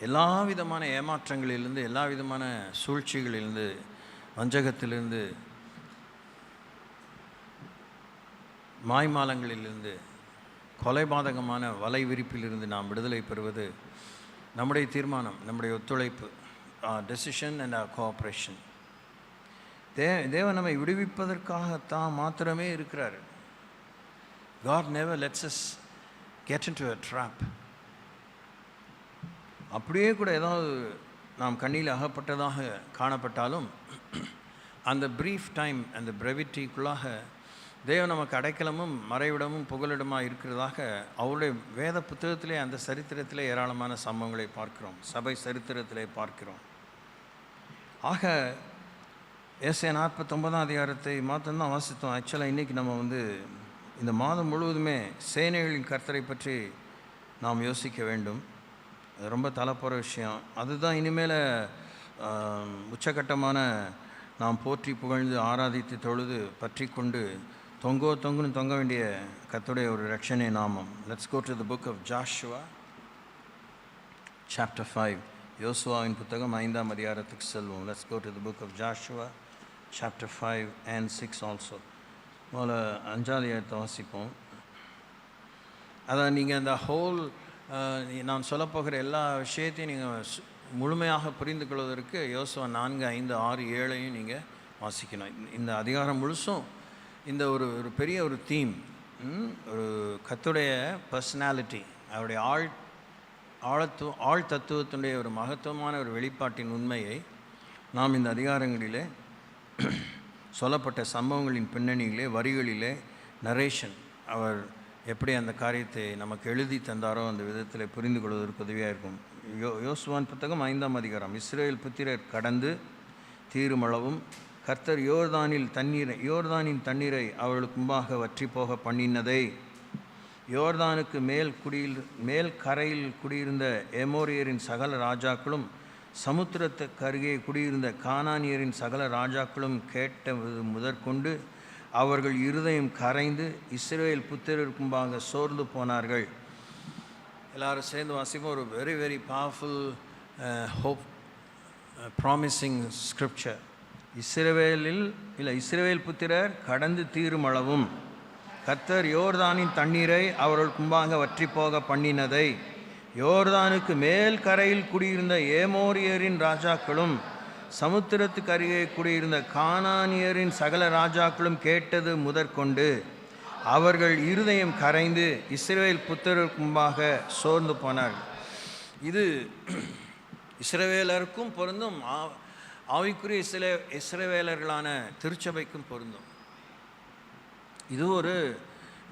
எல்லா விதமான ஏமாற்றங்களிலிருந்து, எல்லா விதமான சூழ்ச்சிகளிலிருந்து, வஞ்சகத்திலிருந்து, மாய்மாலங்களிலிருந்து, கொலைபாதகமான வலை விரிப்பிலிருந்து நாம் விடுதலை பெறுவது நம்முடைய தீர்மானம், நம்முடைய ஒத்துழைப்பு, டெசிஷன் அண்ட் கோஆப்ரேஷன். தேவன் நம்மை விடுவிப்பதற்காகத்தான் மாத்திரமே இருக்கிறார். God never lets us get into a trap. அப்படியே கூட ஏதாவது நாம் கண்ணில் அகப்பட்டதாக காணப்பட்டாலும் அந்த ப்ரீஃப் டைம், அந்த பிரெவிட்டிக்குள்ளாக தேவன் நமக்கு அடைக்கலமும் மறைவிடமும் புகலிடமாக இருக்கிறதாக அவருடைய வேத புத்தகத்திலே, அந்த சரித்திரத்திலே ஏராளமான சம்பவங்களை பார்க்கிறோம், சபை சரித்திரத்திலே பார்க்கிறோம். ஆக ஏசாயா 49ஆம் அதிகாரத்தை மாத்திரம்தான் வாசித்தோம். ஆக்சுவலாக இன்றைக்கி நம்ம இந்த மாதம் முழுவதுமே சேனைகளின் கர்த்தரை பற்றி நாம் யோசிக்க வேண்டும். அது ரொம்ப தலைப்போகிற விஷயம். அதுதான் இனிமேல் உச்சகட்டமான நாம் போற்றி புகழ்ந்து ஆராதித்து தொழுது பற்றி கொண்டு தொங்குன்னு தொங்க வேண்டிய கர்த்தருடைய ஒரு ரட்சணை நாமம். Let's go to the book of Joshua chapter 5. யோசுவாவின் புத்தகம் 5ஆம் அதிகாரத்துக்கு செல்வோம். Let's go to the book of Joshua chapter 5 and 6 also. முதல்ல 5ஆம் அதிகாரத்தை வாசிப்போம். அதான் நீங்கள் அந்த ஹோல் நான் சொல்லப்போகிற எல்லா விஷயத்தையும் நீங்கள் முழுமையாக புரிந்து கொள்வதற்கு யோசுவா 4, 5, 6, 7ஐயும் நீங்கள் வாசிக்கணும். இந்த அதிகாரம் முழுசும் இந்த ஒரு பெரிய ஒரு தீம், ஒரு கர்த்தருடைய பர்சனாலிட்டி, அவருடைய ஆழ் தத்துவத்தினுடைய ஒரு மகத்துவமான ஒரு வெளிப்பாட்டின் உண்மையை நாம் இந்த அதிகாரங்களிலே சொல்லப்பட்ட சம்பவங்களின் பின்னணியிலே, வரிகளிலே, நரேஷன், அவர் எப்படி அந்த காரியத்தை நமக்கு எழுதி தந்தாரோ அந்த விதத்தில் புரிந்து கொள்வதற்கு உதவியாக இருக்கும். யோசுவான் புத்தகம் 5ஆம் அதிகாரம். இஸ்ரவேல் புத்திரர் கடந்து தீருமளவும் கர்த்தர் யோர்தானின் தண்ணீரை அவர்களுக்கு முன்பாக வற்றி போக பண்ணினதை, யோர்தானுக்கு மேல் கரையில் குடியிருந்த எமோரியரின் சகல ராஜாக்களும் சமுத்திரத்துக்கு அருகே குடியிருந்த கானானியரின் சகல ராஜாக்களும் கேட்டது முதற்கொண்டு அவர்கள் இருதயம் கரைந்து இஸ்ரவேல் புத்திரருக்கு முன்பாக சோர்ந்து போனார்கள். எல்லாரும் சேர்ந்து வாசிப்போம். ஒரு very very powerful hope promising scripture. இஸ்ரவேல் புத்திரர் கடந்து தீருமளவும் கர்த்தர் யோர்தானின் தண்ணீரை அவர்களுக்கு முன்பாக வற்றி போக பண்ணினதை, யோர்தானுக்கு மேல் கரையில் குடியிருந்த ஏமோரியரின் ராஜாக்களும் சமுத்திரத்துக்கு அருகே குடியிருந்த கானானியரின் சகல ராஜாக்களும் கேட்டது முதற்கொண்டு அவர்கள் இருதயம் கரைந்து இஸ்ரவேல் புத்திரருக்கு முன்பாக சோர்ந்து போனார்கள். இது இஸ்ரவேலருக்கும் பொருந்தும், ஆவிக்குரிய இஸ்ரவேலர்களான திருச்சபைக்கும் பொருந்தும். இது ஒரு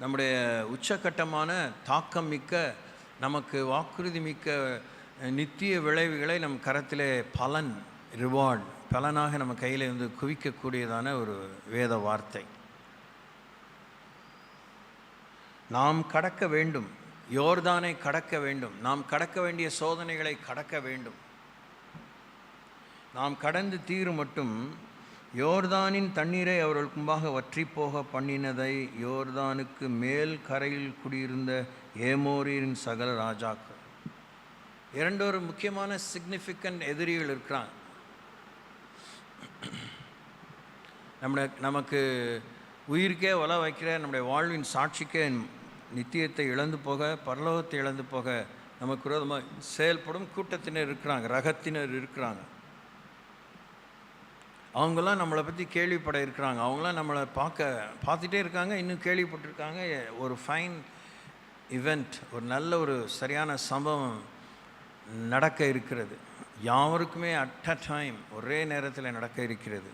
நம்முடைய உச்சக்கட்டமான தாக்கம் மிக்க, நமக்கு வாக்குறுதி மிக்க நித்திய விளைவுகளை நம் கரத்திலே பலனாக நம்ம கையில் குவிக்கக்கூடியதான ஒரு வேத வார்த்தை. நாம் கடக்க வேண்டும், யோர்தானை கடக்க வேண்டும், நாம் கடக்க வேண்டிய சோதனைகளை கடக்க வேண்டும். நாம் கடந்து தீரும் மட்டும் யோர்தானின் தண்ணீரை அவர்களுக்கு முன்பாக வற்றி போக பண்ணினதை யோர்தானுக்கு மேல் கரையில் குடியிருந்த ஏமோரியின் சகல ராஜாக்கள். இரண்டொரு முக்கியமான சிக்னிஃபிகண்ட் எதிரிகள் இருக்கிறாங்க. நமக்கு உயிருக்கே உல வைக்கிற, நம்முடைய வாழ்வின் சாட்சிக்கே நித்தியத்தை இழந்து போக, பரலோகத்தை இழந்து போக நமக்கு விரோதமாக செயல்படும் கூட்டத்தினர் இருக்கிறாங்க, ரகத்தினர் இருக்கிறாங்க. அவங்களாம் நம்மளை பற்றி கேள்விப்பட இருக்கிறாங்க, அவங்களாம் நம்மளை பார்த்துட்டே இருக்காங்க, இன்னும் கேள்விப்பட்டிருக்காங்க. ஒரு ஃபைன் இவெண்ட், ஒரு நல்ல ஒரு சரியான சம்பவம் நடக்க இருக்கிறது. யாவருக்குமே அட் அ டைம் ஒரே நேரத்தில் நடக்க இருக்கிறது.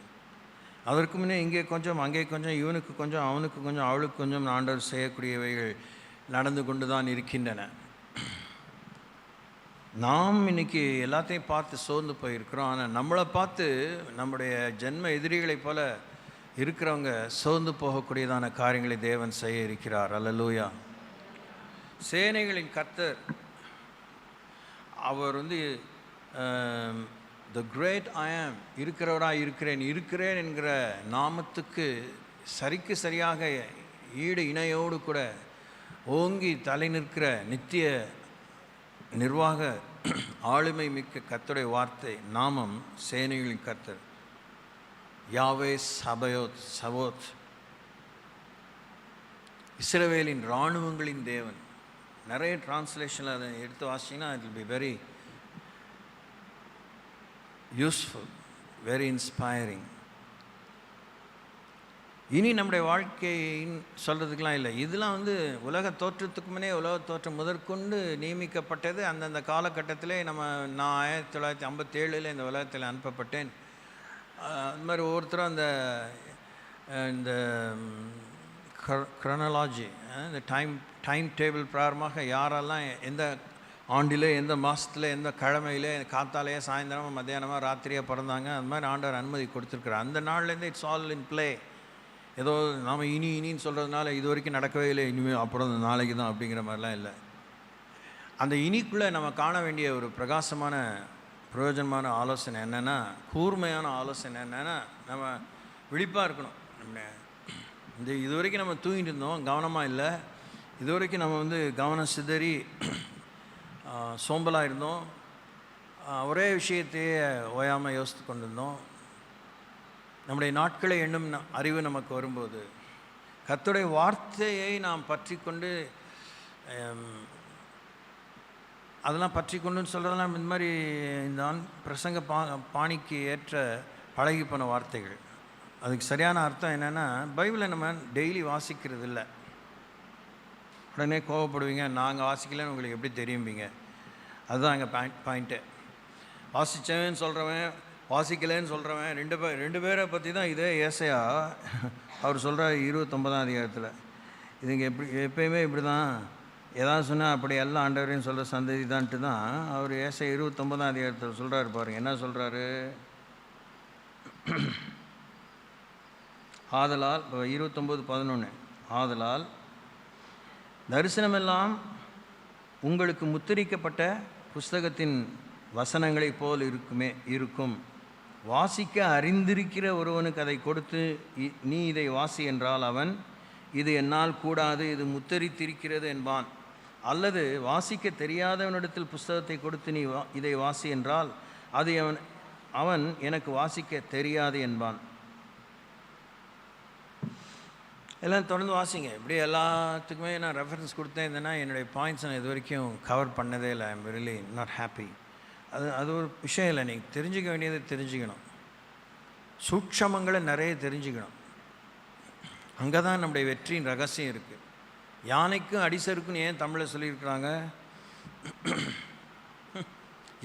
அதற்கு முன்னே இங்கே கொஞ்சம் அங்கே கொஞ்சம், இவனுக்கு கொஞ்சம் அவனுக்கு கொஞ்சம் அவளுக்கு கொஞ்சம் ஆண்டவர் செய்யக்கூடியவைகள் நடந்து கொண்டு தான் இருக்கின்றன. நாம் இன்றைக்கி எல்லாத்தையும் பார்த்து சோர்ந்து போயிருக்கிறோம். ஆனால் நம்மளை பார்த்து நம்முடைய ஜென்ம எதிரிகளைப் போல இருக்கிறவங்க சோர்ந்து போகக்கூடியதான காரியங்களை தேவன் செய்ய இருக்கிறார். அல்லேலூயா. சேனைகளின் கர்த்தர் அவர் த கிரேட் ஐ ஆம், இருக்கிறவராக இருக்கிறேன் என்கிற நாமத்துக்கு சரிக்கு சரியாக ஈடு இணையோடு கூட ஓங்கி தலை நிற்கிற நித்திய நிர்வாக ஆளுமை மிக்க கர்த்தருடைய வார்த்தை நாமம் சேனைகளின் கர்த்தர், யாவே சவோத், இஸ்ரவேலின் இராணுவங்களின் தேவன். நிறைய டிரான்ஸ்லேஷனில் அதை எடுத்து வாசிங்கன்னா it will be very useful, very inspiring. இனி நம்முடைய வாழ்க்கையின் சொல்கிறதுக்கெலாம் இல்லை, இதெல்லாம் உலக தோற்றத்துக்கு முன்னே, உலக தோற்றம் முதற்கொண்டு நியமிக்கப்பட்டது. அந்தந்த காலகட்டத்திலே நான் 1957 இந்த உலகத்தில் அனுப்பப்பட்டேன். அது மாதிரி ஒவ்வொருத்தரும் இந்த க்ரோனாலஜி, இந்த டைம் டேபிள் பிரகாரமாக யாரெல்லாம் எந்த ஆண்டில், எந்த மாதத்தில், எந்த கிழமையிலே, காத்தாலேயே, சாயந்தரமாக, மத்தியானமாக, ராத்திரியாக பிறந்தாங்க, அது மாதிரி ஆண்டவர் அனுமதி கொடுத்துருக்குறார். அந்த நாள்லேருந்து இட்ஸ் ஆல் இன் ப்ளே. ஏதோ நாம் இனின்னு சொல்கிறதுனால இது வரைக்கும் நடக்கவே இல்லை, இனிமேல் அப்புறம் நாளைக்கு தான் அப்படிங்கிற மாதிரிலாம் இல்லை. அந்த இனிக்குள்ளே நம்ம காண வேண்டிய ஒரு பிரகாசமான பிரயோஜனமான ஆலோசனை என்னென்னா, கூர்மையான ஆலோசனை என்னென்னா, நம்ம விழிப்பாக இருக்கணும். இது வரைக்கும் நம்ம தூங்கிட்டு இருந்தோம், கவனமாக இல்லை. இது வரைக்கும் நம்ம கவனம் சிதறி சோம்பலாக இருந்தோம், ஒரே விஷயத்தையே ஓயாமல் யோசித்து கொண்டிருந்தோம். நம்முடைய நாட்களை எண்ணும் அறிவு நமக்கு வரும்போது கர்த்தருடைய வார்த்தையை நாம் பற்றி கொண்டு, அதெல்லாம் பற்றி கொண்டுன்னு சொல்கிறதெல்லாம் இந்த மாதிரி இந்த பிரசங்க பாணிக்கு ஏற்ற பழகி போன வார்த்தைகள். அதுக்கு சரியான அர்த்தம் என்னென்னா, பைபிளை நம்ம டெய்லி வாசிக்கிறது இல்லை. உடனே கோவப்படுவீங்க, நாங்கள் வாசிக்கலன்னு உங்களுக்கு எப்படி தெரியும்பீங்க. அதுதான் எங்கள் பாயிண்ட்டு. வாசித்தவன் சொல்கிறவன், வாசிக்கலைன்னு சொல்கிறவன், ரெண்டு பேரை பற்றி தான் இதே ஏசையா அவர் சொல்கிறார் 29ஆம் அதிகாரத்தில். இதுங்க எப்பயுமே இப்படி தான், ஏதாவது சொன்னால் அப்படி எல்லாம் ஆண்டவரையும் சொல்கிற சந்ததி தான்ட்டு தான் அவர் ஏசையா 29ஆம் அதிகாரத்தில் சொல்கிறாரு. பாருங்கள் என்ன சொல்கிறாரு. ஆதலால் 29:11, ஆதலால் தரிசனமெல்லாம் உங்களுக்கு முத்திரிக்கப்பட்ட புஸ்தகத்தின் வசனங்களைப் போல் இருக்கும். வாசிக்க அறிந்திருக்கிற ஒருவனுக்கு அதை கொடுத்து நீ இதை வாசி என்றால் அவன் இது என்னால் கூடாது, இது முத்தரித்திருக்கிறது என்பான். அல்லது வாசிக்க தெரியாதவனிடத்தில் புஸ்தகத்தை கொடுத்து நீ இதை வாசி என்றால் அது அவன் எனக்கு வாசிக்க தெரியாது என்பான். எல்லாம் தொடர்ந்து வாசிங்க. இப்படி எல்லாத்துக்குமே நான் ரெஃபரன்ஸ் கொடுத்தேன். இருந்தேன்னா என்னுடைய பாயிண்ட்ஸ் நான் இது வரைக்கும் கவர் பண்ணதே இல்லை. I am really not happy. அது ஒரு விஷயம் இல்லை. நீங்கள் தெரிஞ்சுக்க வேண்டியதை தெரிஞ்சுக்கணும், சூட்சமங்களை நிறைய தெரிஞ்சுக்கணும். அங்கே தான் நம்முடைய வெற்றியின் ரகசியம் இருக்குது. யானைக்கும் அடிசருக்குன்னு ஏன் தமிழில் சொல்லியிருக்கிறாங்க?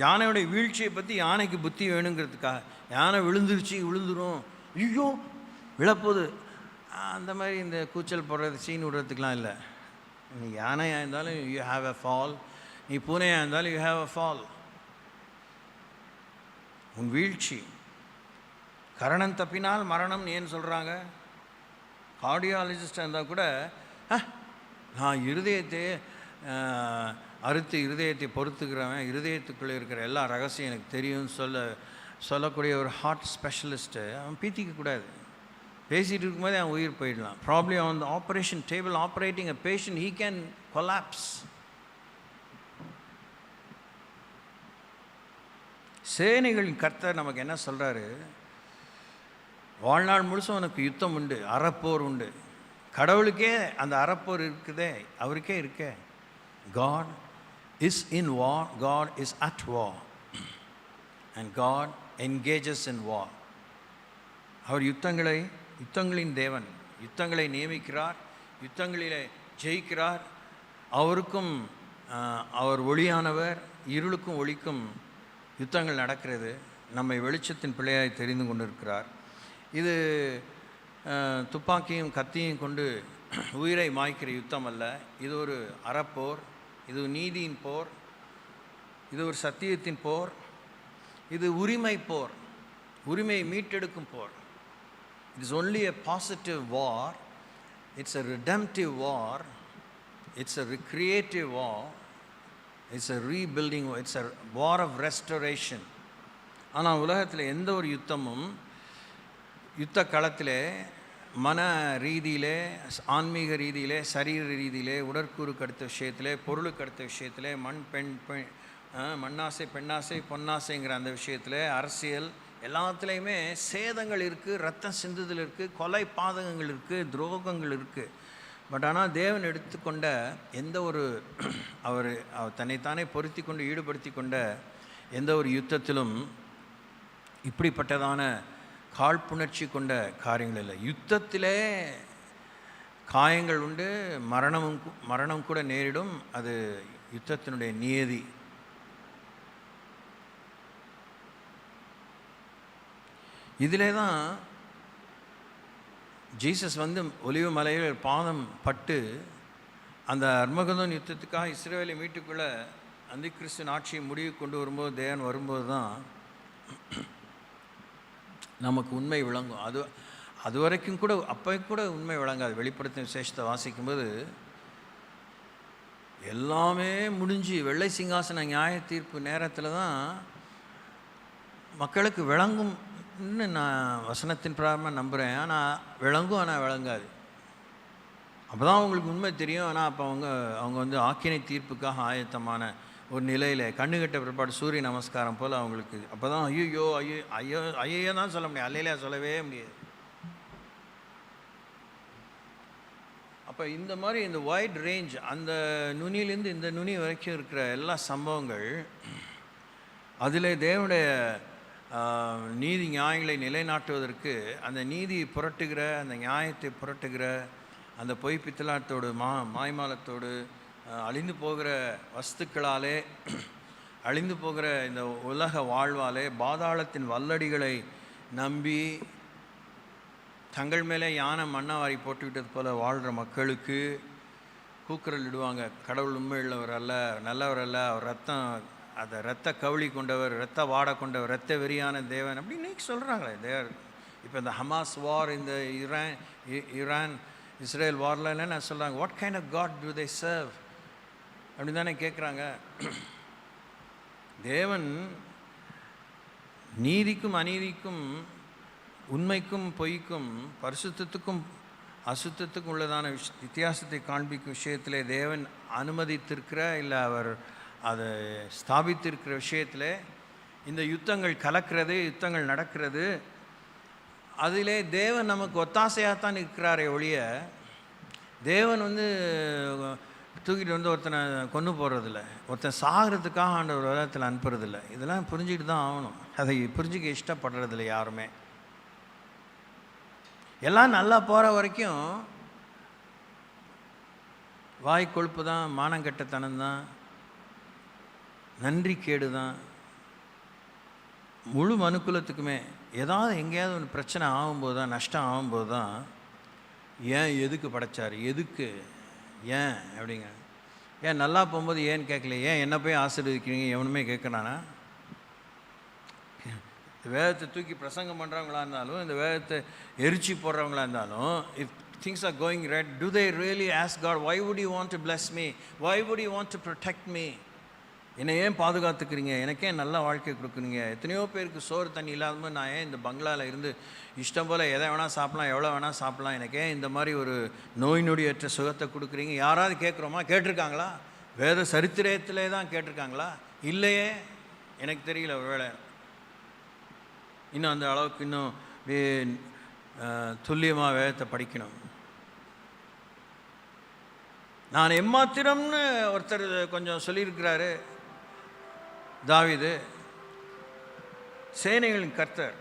யானையோடைய வீழ்ச்சியை பற்றி யானைக்கு புத்தி வேணுங்கிறதுக்காக. யானை விழுந்துரும், ஐயோ விழப்போகுது, அந்த மாதிரி இந்த கூச்சல் போடுறது, சீன் விடுறதுக்கெலாம் இல்லை. நீ யானையாக இருந்தாலும் யூ ஹாவ் எ ஃபால், நீ பூனையாக இருந்தாலும் யூ ஹாவ் எ ஃபால். உன் வீழ்ச்சி, கரணம் தப்பினால் மரணம் ஏன்னு சொல்கிறாங்க. கார்டியாலஜிஸ்டாக இருந்தால் கூட நான் இருதயத்தை அறுத்து இருதயத்தை பொறுத்துக்கிறவன், இருதயத்துக்குள்ளே இருக்கிற எல்லா ரகசியம் எனக்கு தெரியும்னு சொல்லக்கூடிய ஒரு ஹார்ட் ஸ்பெஷலிஸ்ட்டு அவன் பீத்திக்கக்கூடாது. பேசிகிட்டு இருக்கும்போதே அவன் உயிர் போயிடலாம். Probably on the operation table operating a patient he can collapse. சேனைகளின் கர்த்தர் நமக்கு என்ன சொல்கிறாரு? வாழ்நாள் முழுசும் உனக்கு யுத்தம் உண்டு, அறப்போர் உண்டு. கடவுளுக்கே அந்த அறப்போர் இருக்குதே, அவருக்கே இருக்கே. God is in war, God is at war, and God engages in war. அவர் யுத்தங்களின் தேவன், யுத்தங்களை நியமிக்கிறார், யுத்தங்களிலே ஜெயிக்கிறார். அவருக்கும் அவர் ஒளியானவர், இருளுக்கும் ஒளிக்கும் யுத்தங்கள் நடக்கிறது. நம்மை வெளிச்சத்தின் பிள்ளையாய் தெரிந்து கொண்டிருக்கிறார். இது துப்பாக்கியும் கத்தியும் கொண்டு உயிரை மாய்க்கிற யுத்தம் அல்ல. இது ஒரு அறப்போர், இது நீதியின் போர், இது ஒரு சத்தியத்தின் போர், இது உரிமை போர், உரிமையை மீட்டெடுக்கும் போர். It is only a positive war. It's a redemptive war. It's a recreative war. It's a rebuilding war. It's a war of restoration. ஆனால் உலகத்தில் எந்த ஒரு யுத்தமும் யுத்த களத்திலே மன ரீதியிலே, ஆன்மீக ரீதியிலே, சரீர ரீதியிலே, உடற்கூறுக்கு அடுத்த விஷயத்திலே, பொருளுக்கு அடுத்த விஷயத்திலே, மண்ணாசை பெண்ணாசை பொன்னாசைங்கிற அந்த விஷயத்தில், அரசியல் எல்லாத்துலேயுமே சேதங்கள் இருக்குது, ரத்தம் சிந்துதல் இருக்குது, கொலை பாதகங்கள் இருக்குது, துரோகங்கள் இருக்குது. பட் ஆனால் தேவன் எடுத்துக்கொண்ட எந்த ஒரு அவர் தன்னைத்தானே பொருத்தி கொண்டு ஈடுபடுத்தி கொண்ட எந்த ஒரு யுத்தத்திலும் இப்படிப்பட்டதான காழ்ப்புணர்ச்சி கொண்ட காரியங்கள் இல்லை. யுத்தத்திலே காயங்கள் உண்டு, மரணம் கூட நேரிடும். அது யுத்தத்தினுடைய நியதி. இதிலே தான் ஜீசஸ் ஒலிவ மலையில் பாதம் பட்டு அந்த அர்மகதோன் யுத்தத்துக்காக இஸ்ரவேலை மீட்டுக்குள்ள அந்திகிறிஸ்து ஆட்சியை முடிவு கொண்டு வரும்போது, தேவன் வரும்போது தான் நமக்கு உண்மை விளங்கும். அது வரைக்கும் கூட அப்போ கூட உண்மை விளங்காது. வெளிப்படுத்தும் விசேஷத்தை வாசிக்கும்போது எல்லாமே முடிஞ்சு வெள்ளை சிங்காசன நியாய தீர்ப்பு நேரத்தில் தான் மக்களுக்கு விளங்கும்னு நான் வசனத்தின் பிரகாரமாக நம்புகிறேன். ஆனால் விளங்கும், ஆனால் விளங்காது. அப்போ தான் அவங்களுக்கு உண்மை தெரியும். ஆனால் அப்போ அவங்க ஆக்கினை தீர்ப்புக்காக ஆயத்தமான ஒரு நிலையில் கண்ணுகட்ட பிற்பாடு சூரிய நமஸ்காரம் போல் அவங்களுக்கு அப்போ தான் ஐயோ தான் சொல்ல முடியும், அல்லையிலே சொல்லவே முடியாது. அப்போ இந்த மாதிரி இந்த வைட் ரேஞ்ச், அந்த நுனியிலேருந்து இந்த நுனி வரைக்கும் இருக்கிற எல்லா சம்பவங்கள், அதில் தேவனுடைய நீதி நியாயங்களை நிலைநாட்டுவதற்கு அந்த நீதியை புரட்டுகிற, அந்த நியாயத்தை புரட்டுகிற அந்த பொய் பித்தலாட்டோடு மாய்மாலத்தோடு அழிந்து போகிற வஸ்துக்களாலே, அழிந்து போகிற இந்த உலக வாழ்வாலே, பாதாளத்தின் வல்லடிகளை நம்பி தங்கள் மேலே யானை மண்ணாவாரி போட்டுக்கிட்டது போல் வாழ்கிற மக்களுக்கு கூக்குரல் இடுவாங்க. கடவுள் உண்மையுள்ளவர் அல்ல, நல்லவர் அல்ல, அவர் இரத்த கவுளி கொண்டவர், இரத்த வாடை கொண்டவர், இரத்த வெறியான தேவன் அப்படின்னு இன்னைக்கு சொல்கிறாங்களே. தேவர் இப்போ இந்த ஹமாஸ் வார், இந்த ஈரான் இஸ்ரேல் வாரில் என்ன சொல்கிறாங்க? What kind of god do they serve அப்படி தானே கேட்குறாங்க. தேவன் நீதிக்கும் அநீதிக்கும், உண்மைக்கும் பொய்க்கும், பரிசுத்தத்துக்கும் அசுத்தத்துக்கும் உள்ளதான வித்தியாசத்தை காண்பிக்கும் விஷயத்தில் தேவன் அனுமதித்திருக்கிற, இல்லை அவர் அதை ஸ்தாபித்திருக்கிற விஷயத்தில் இந்த யுத்தங்கள் கலக்கிறது, யுத்தங்கள் நடக்கிறது. அதிலே தேவன் நமக்கு ஒத்தாசையாகத்தான் இருக்கிறாரே ஒழிய, தேவன் தூக்கிட்டு ஒருத்தனை கொண்டு போடுறதில்ல, ஒருத்தன் சாகிறதுக்காக ஆண்டவர் உலகத்தில் அனுப்புறதில்லை. இதெல்லாம் புரிஞ்சுக்கிட்டு தான் ஆகணும். அதை புரிஞ்சுக்க இஷ்டப்படுறதில்லை யாருமே. எல்லாம் நல்லா போகிற வரைக்கும் வாய் கொழுப்பு தான், மானங்கெட்டத்தனம் தான், நன்றி கேடு தான். முழு மனுக்குலத்துக்குமே ஏதாவது எங்கேயாவது ஒன்று பிரச்சனை ஆகும்போது தான், நஷ்டம் ஆகும்போது தான், ஏன் எதுக்கு படைச்சார், எதுக்கு ஏன் அப்படிங்க. ஏன் நல்லா போகும்போது ஏன்னு கேட்கல, ஏன் என்ன போய் ஆசீர்வதிக்கிறீங்க எவனுமே கேட்குறானா? வேதத்தை தூக்கி பிரசங்கம் பண்ணுறவங்களா இருந்தாலும், இந்த வேதத்தை எரிச்சி போடுறவங்களா இருந்தாலும், things are going right, do they really ask God, why would you want to bless me? Why would you want to protect me? என்னை ஏன் பாதுகாத்துக்கிறீங்க, எனக்கே நல்ல வாழ்க்கை கொடுக்குறீங்க, எத்தனையோ பேருக்கு சோறு தண்ணி இல்லாமல் நான் ஏன் இந்த பங்களாவில் இருந்து இஷ்டம் போல் எதை வேணால் சாப்பிட்லாம், எவ்வளோ வேணால் சாப்பிட்லாம், எனக்கே இந்த மாதிரி ஒரு நோய் நொடியற்ற சுகத்தை கொடுக்குறீங்க? யாராவது கேட்குறோமா? கேட்டிருக்காங்களா? வேத சரித்திரத்திலே தான் கேட்டிருக்காங்களா? இல்லையே, எனக்கு தெரியல. ஒரு வேளை இன்னும் அந்த அளவுக்கு இன்னும் துல்லியமாக வேதத்தை படிக்கணும். நான் எம்மாத்திரம்னு ஒருத்தர் கொஞ்சம் சொல்லியிருக்கிறாரு தாவீது. சேனைகளின் கர்த்தர்.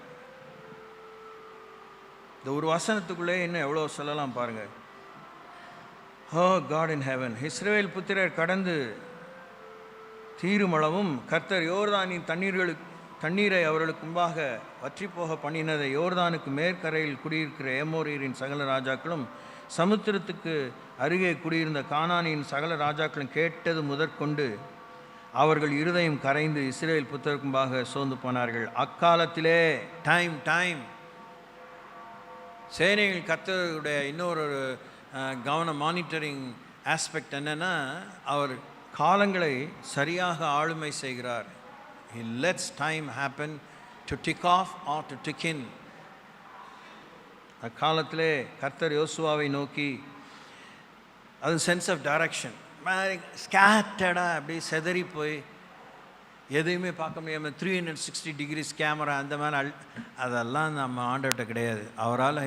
இந்த ஒரு வசனத்துக்குள்ளே இன்னும் எவ்வளோ சொல்லலாம் பாருங்கள். ஓ காட் இன் ஹெவன், இஸ்ரவேல் புத்திரர் கடந்து தீருமளவும் கர்த்தர் யோர்தானின் தண்ணீரை அவர்களுக்கு முன்பாக வற்றி போக பண்ணினதை யோர்தானுக்கு மேற்கரையில் குடியிருக்கிற ஏமோரியரின் சகல ராஜாக்களும் சமுத்திரத்துக்கு அருகே குடியிருந்த கானானியின் சகல ராஜாக்களும் கேட்டது முதற்கொண்டு அவர்கள் இருதயம் கரைந்து இஸ்ரவேல் புத்திரருக்கு முன்பாக சோர்ந்து போனார்கள். அக்காலத்திலே டைம் சேனைகள் கர்த்தருடைய இன்னொரு மானிட்டரிங் ஆஸ்பெக்ட் என்னென்னா, அவர் காலங்களை சரியாக ஆளுமை செய்கிறார். He lets time happen to tick off or to tick in. அக்காலத்திலே கர்த்தர் யோசுவாவை நோக்கி, அது சென்ஸ் ஆஃப் டைரக்ஷன், ஸ்கேட்டடாக அப்படி செதறி போய் எதையுமே பார்க்க முடியாமல் 360 டிகிரிஸ் கேமரா அந்த மாதிரி அதெல்லாம் நம்ம ஆண்டவர்கிட்ட கிடையாது. அவரால்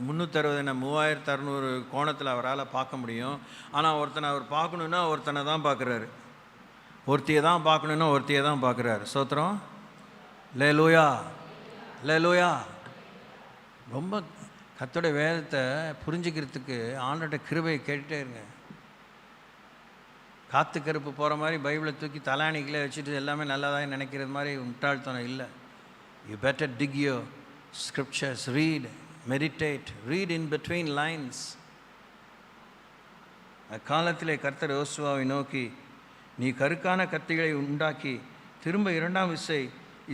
3600 கோணத்தில் அவரால் பார்க்க முடியும். ஆனால் ஒருத்தனை அவர் பார்க்கணுன்னா ஒருத்தனை தான் பார்க்குறாரு, ஒருத்தியை தான் பார்க்கணுன்னா ஒருத்தியை தான் பார்க்குறாரு. சோத்திரம், லேலூயா லேலூயா. ரொம்ப கர்த்தருடைய வேதத்தை புரிஞ்சுக்கிறதுக்கு ஆண்டவர்கிட்ட கிருபையை கேட்டுகிட்டே இருங்க. காற்று கருப்பு போகிற மாதிரி பைபிளை தூக்கி தலானிக்கிலே வச்சுட்டு எல்லாமே நல்லதாக நினைக்கிறது மாதிரி முட்டாள்தனம் இல்லை. You better dig your scriptures, read, meditate, read in between lines. அக்காலத்திலே கர்த்தர் யோசுவாவை நோக்கி, நீ கருக்கான கத்திகளை உண்டாக்கி திரும்ப 2ஆம் விசை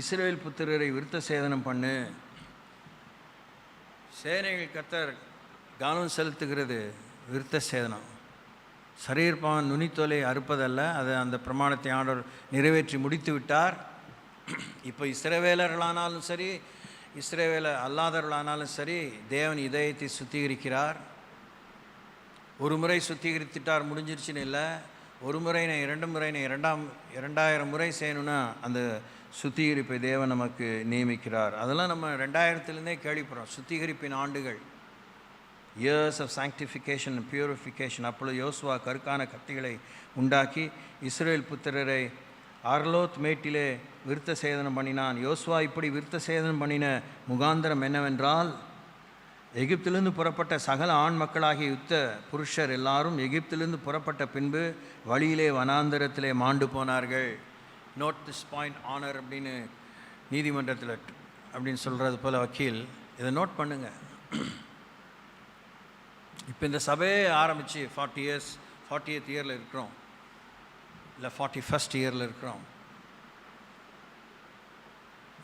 இஸ்ரவேல் புத்திரரை விருத்த சேதனம் பண்ணு. சேனைகள் கர்த்தர் கவனம் செலுத்துகிறது விருத்த சேதனம். சரீரப்பான் நுனித்தோலை அறுப்பதல்ல, அது அந்த பிரமாணத்தை ஆண்டவர் நிறைவேற்றி முடித்து விட்டார். இப்போ இஸ்ரவேலர்களானாலும் சரி, இஸ்ரவேலர் அல்லாதவர்களானாலும் சரி, தேவன் இதயத்தை சுத்திகரிக்கிறார். ஒரு முறை சுத்திகரித்துட்டார், முடிஞ்சிருச்சுன்னு இல்லை. ஒரு முறை 2 முறை 2000 முறை செய்யணுன்னா அந்த சுத்திகரிப்பை தேவன் நமக்கு நியமிக்கிறார். அதெல்லாம் நம்ம 2000 கேள்விப்படுறோம். சுத்திகரிப்பின் ஆண்டுகள், years of sanctification and purification. அப்பொழுது யோசுவா கருக்கான கத்திகளை உண்டாக்கி இஸ்ரவேல் புத்திரரை அர்லோத் மேட்டிலே விருத்த சேதனம் பண்ணினான். யோசுவா இப்படி விருத்த சேதனம் பண்ணின முகாந்திரம் என்னவென்றால், எகிப்திலிருந்து புறப்பட்ட சகல ஆண் மக்களாகிய யுத்த புருஷர் எல்லாரும் எகிப்திலிருந்து புறப்பட்ட பின்பு வழியிலே வனாந்தரத்திலே மாண்டு போனார்கள். நோட் திஸ் பாயிண்ட் ஆனர் அப்படின்னு நீதிமன்றத்தில் அப்படின்னு சொல்கிறது போல் வக்கீல், இதை நோட் பண்ணுங்க. இப்போ இந்த சபையே ஆரம்பித்து 40th இயரில் இருக்கிறோம், இல்லை 41st இயரில் இருக்கிறோம்.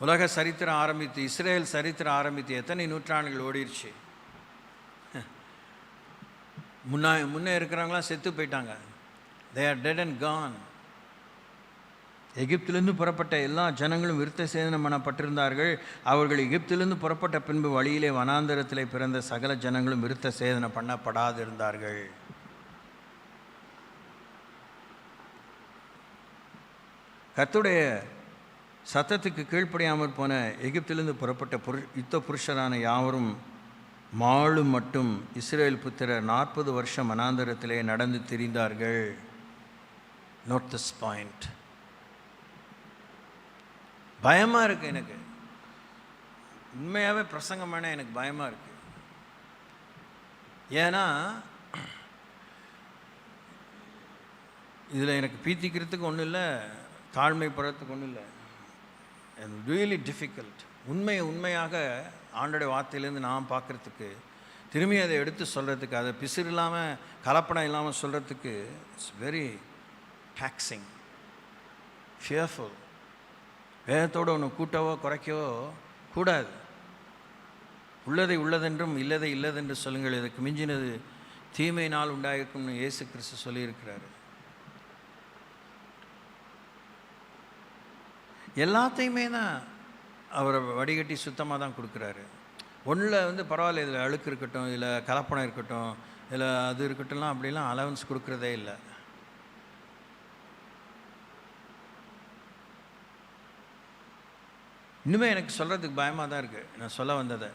உலக சரித்திரம் ஆரம்பித்து, இஸ்ரேல் சரித்திரம் ஆரம்பித்து எத்தனை நூற்றாண்டுகள் ஓடிடுச்சு. முன்னே இருக்கிறவங்களாம் செத்து போயிட்டாங்க. they are dead and gone. எகிப்திலிருந்து புறப்பட்ட எல்லா ஜனங்களும் விருத்த சேதனம் பண்ணப்பட்டிருந்தார்கள். அவர்கள் எகிப்திலிருந்து புறப்பட்ட பின்பு வழியிலே வனாந்தரத்திலே பிறந்த சகல ஜனங்களும் விருத்த சேதனம் பண்ணப்படாதிருந்தார்கள். கர்த்தருடைய சத்தத்துக்கு கீழ்ப்படியாமற் போன எகிப்திலிருந்து புறப்பட்ட யுத்த புருஷரான யாவரும் மாளும் மட்டும் இஸ்ரவேல் புத்திரர் 40 வருஷம் வனாந்தரத்திலே நடந்து திரிந்தார்கள். Note this point. பயமாக இருக்குது எனக்கு, உண்மையாகவே பிரசங்கம் பண்ண எனக்கு பயமாக இருக்குது. ஏன்னா இதில் எனக்கு பீத்திக்கிறதுக்கு ஒன்றும் இல்லை, தாழ்மைப்படுறதுக்கு ஒன்றும் இல்லை. Really difficult. உண்மையாக ஆண்டோடைய வார்த்தையிலேருந்து நான் பார்க்குறதுக்கு, திரும்பி அதை எடுத்து சொல்கிறதுக்கு, அதை பிசிறு இல்லாமல் கலப்படம் இல்லாமல் சொல்கிறதுக்கு இட்ஸ் வெரி டாக்ஸிங், ஃபியர்ஃபுல். வேதத்தோடு ஒன்று கூட்டவோ குறைக்கவோ கூடாது. உள்ளதை உள்ளதென்றும் இல்லதை இல்லதென்று சொல்லுங்கள், இதுக்கு மிஞ்சினது தீமையினால் உண்டாயிருக்கும்னு இயேசு கிறிஸ்து சொல்லியிருக்கிறாரு. எல்லாத்தையுமே தான் அவரை வடிகட்டி சுத்தமாக தான் கொடுக்குறாரு. ஒன்றில் பரவாயில்ல, இதில் அழுக்கு இருக்கட்டும், இதில் கலப்படம் இருக்கட்டும், இதில் அது இருக்கட்டும்லாம் அப்படிலாம் அலவன்ஸ் கொடுக்குறதே இல்லை. இன்னுமே எனக்கு சொல்கிறதுக்கு பயமாக தான் இருக்குது நான் சொல்ல வந்ததை.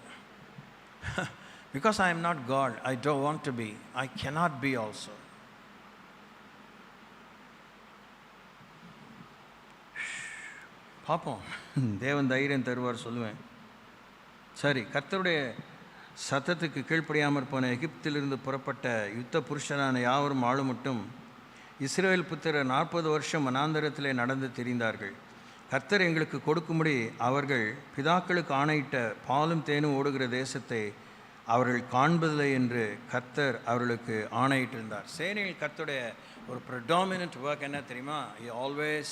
Because I am not God, I don't want to be, I cannot be also. பார்ப்போம், தேவன் தைரியம் தருவார் சொல்லுவேன். சரி, கர்த்தருடைய சத்தத்துக்கு கீழ்ப்படியாமற் போன எகிப்திலிருந்து புறப்பட்ட யுத்த புருஷனான யாவரும் ஆளுமட்டும் இஸ்ரவேல் புத்திரர் 40 வருஷம் வனாந்தரத்திலே நடந்து திரிந்தார்கள். கர்த்தர் எங்களுக்கு கொடுக்கும்படி அவர்கள் பிதாக்களுக்கு ஆணையிட்ட பாலும் தேனும் ஓடுகிற தேசத்தை அவர்கள் காண்பதில்லை என்று கர்த்தர் அவர்களுக்கு ஆணையிட்டிருந்தார். சேனையில் கர்த்தருடைய ஒரு ப்ரெடாமினன்ட் ஒர்க் என்ன தெரியுமா? he always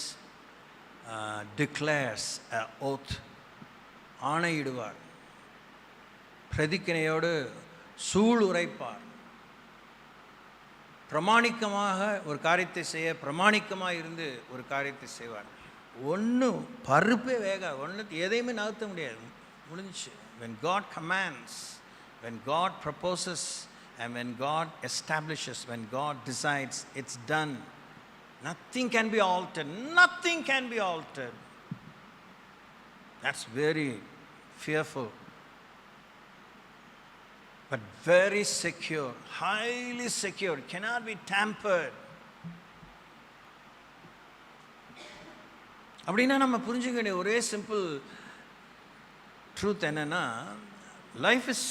declares an oath. ஆணையிடுவார், பிரதிக்கினையோடு சூள் உரைப்பார். பிரமாணிக்கமாக ஒரு காரியத்தை செய்ய பிரமாணிக்கமாக இருந்து ஒரு காரியத்தை செய்வார். ஒன்றும் பருப்பே ஒன்று எதையுமே நகர்த்த முடியாது, முடிஞ்சிச்சு. when God commands, when God proposes and when God establishes, when God decides, it's done. Nothing can be altered, nothing can be altered. That's very fearful, but very secure, highly secure, cannot be tampered. அப்படின்னா நம்ம புரிஞ்சுக்க வேண்டிய ஒரே simple truth என்னன்னா, life is